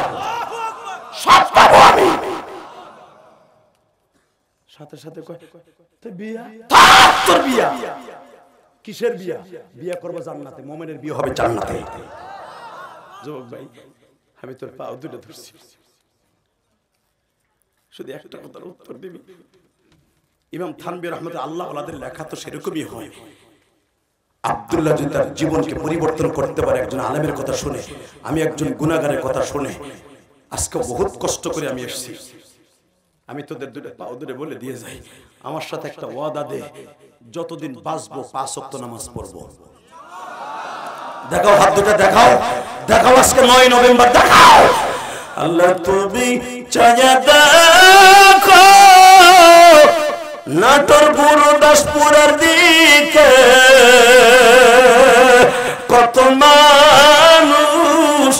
[SPEAKER 1] সব পাবো আমি। সাথে সাথে কয় তো বিয়া, তোর বিয়া কিসের বিয়া? বিয়া করব জান্নাতে, মুমিনের বিয়ে হবে জান্নাতে। যুবক ভাই, আমি তোর পাও দুটো ধরছি, শুধু একটা কথার উত্তর দিবি। ইমাম থানভী রাহমাতুল্লাহ আল্লাহ ওয়ালাদের লেখা তো সেরকমই হয়। আব্দুল্লাহ যদি তার জীবনকে পরিবর্তন করতে পারে একজন আলেমের কথা শুনে, আমি একজন গুনাহগারের কথা শুনে, আজকে বহুত কষ্ট করে আমি এসেছি। আমি তোদের 2টা পাও ধরে বলে দিয়ে যাই, আমার সাথে একটা ওয়াদা দে, যতদিন বাঁচবো 5 ওয়াক্ত নামাজ পড়বো। দেখাও হাত দুটো, দেখাও, দেখাও আজকে 9 নভেম্বর দেখাও। আল্লাহ তুমি চায়া দেখো নাটোর গুরুদাসপুরের দিকে, কত মানুষ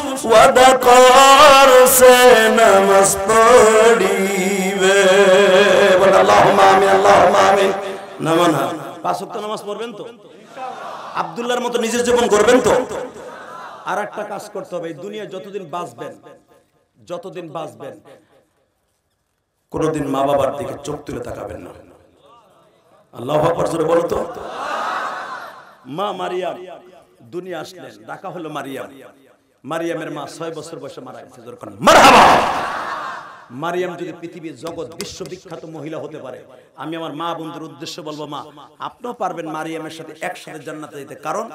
[SPEAKER 1] ওয়াদা করছে নামাজ পড়িবে। বল আল্লাহুম্মা আমিন, আল্লাহুম্মা আমিন। নামানা 5 ওয়াক্ত নামাজ পড়বেন তো? আব্দুল্লাহর মতো নিজের জীবন করবেন তো? আর একটা কাজ করতে হবে, এই দুনিয়ায় যতদিন বাঁচবেন কোনদিন মা বাবার দিকে চোখ তুলে তাকাবেন না। আল্লাহু আকবার জোরে বলো তো। মা মারিয়াম দুনিয়া আসলেন, ডাকা হলো মারিয়াম। মারিয়ামের মা 6 বছর বয়সে মারা গেছে। জোরে বলেন মারহাবা। মারিয়াম যদি পৃথিবীর জগৎ বিশ্ববিখ্যাত মহিলা হতে পারে, আমি আমার মা বন্ধুর উদ্দেশ্যে বলবো, মা আপনিও পারবেন মারিয়ামের সাথে একসাথে জান্নাতে যেতে। কারণ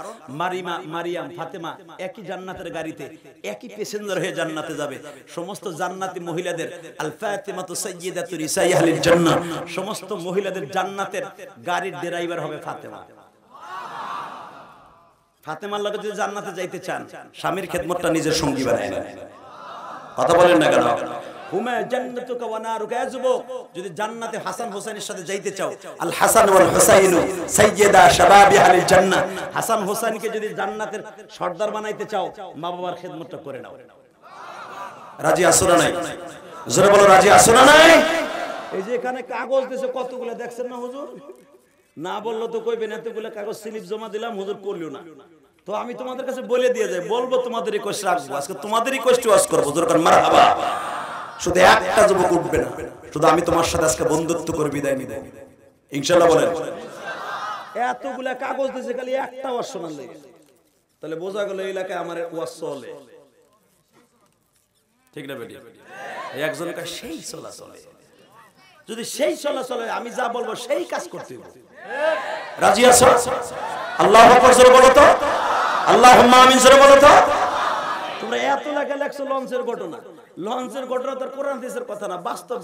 [SPEAKER 1] মারিয়াম ফাতেমা একই জান্নাতের গাড়িতে একই প্যাসেঞ্জার হয়ে জান্নাতে যাবে। সমস্ত জান্নাতি মহিলাদের আল ফাতিমাতু সাইয়্যিদাতু নিসাই আহলিল জান্নাহ, সমস্ত মহিলাদের জান্নাতের গাড়ির ড্রাইভার হবে ফাতেমা। ফাতেমার লগে যদি জান্নাতে যাইতে চান, স্বামীর খেদমতটা নিজের সঙ্গী বানায় নেন। কথা বলেন না কেন? হুমা জান্নাতুকা ওয়া নারুকা। যুবক, যদি জান্নাতে হাসান হোসেনের সাথে যাইতে চাও, আল হাসান ওয়াল হুসাইন সাইয়্যিদা শাবাবি আহলিল জান্নাহ, হাসান হোসেনকে যদি জান্নাতের সর্দার বানাইতে চাও, মা বাবার খেদমতটা করে নাও। রাজি আছো না নাই? জোরে বলো রাজি আছো না নাই? এই যে এখানে কাগজ দিয়েছে কতগুলো, দেখছেন না হুজুর? না বললো তো কইবেন এতগুলো কাগজ স্লিপ জমা দিলাম, হুজুর করলিও না। তো আমি তোমাদের কাছে বলে দিয়ে যাই, বলবো তোমাদের রিকোয়েস্ট রাখবো, আজকে তোমাদের রিকোয়েস্ট ওয়াজ করবো। জোরে বলেন মারহাবা। শুধু একটা যুবক উঠবে না, শুধু আমি তোমার সাথে আজকে বন্ধুত্ব করে বিদায় নিব ইনশাআল্লাহ। বলেন এতগুলা কাগজ দিয়েছে, খালি একটা ওয়াজ শোনার লাগে, তাহলে বোঝা গেল এই এলাকায় আমার ওয়াজ চলে। ঠিক না বেটি? একজন কা সেই চলে, যদি সেই চলে আমি যা বলবো সেই কাজ করতে হবে। রাজি আছো? আল্লাহু আকবার জোরে বলো তো। আল্লাহুম্মা আমিন জোরে বলো তো। তোমরা এত লেখা লেখছো লঞ্চের ঘটনা তো কোরআন হাদিসের কথা না, বাস্তব।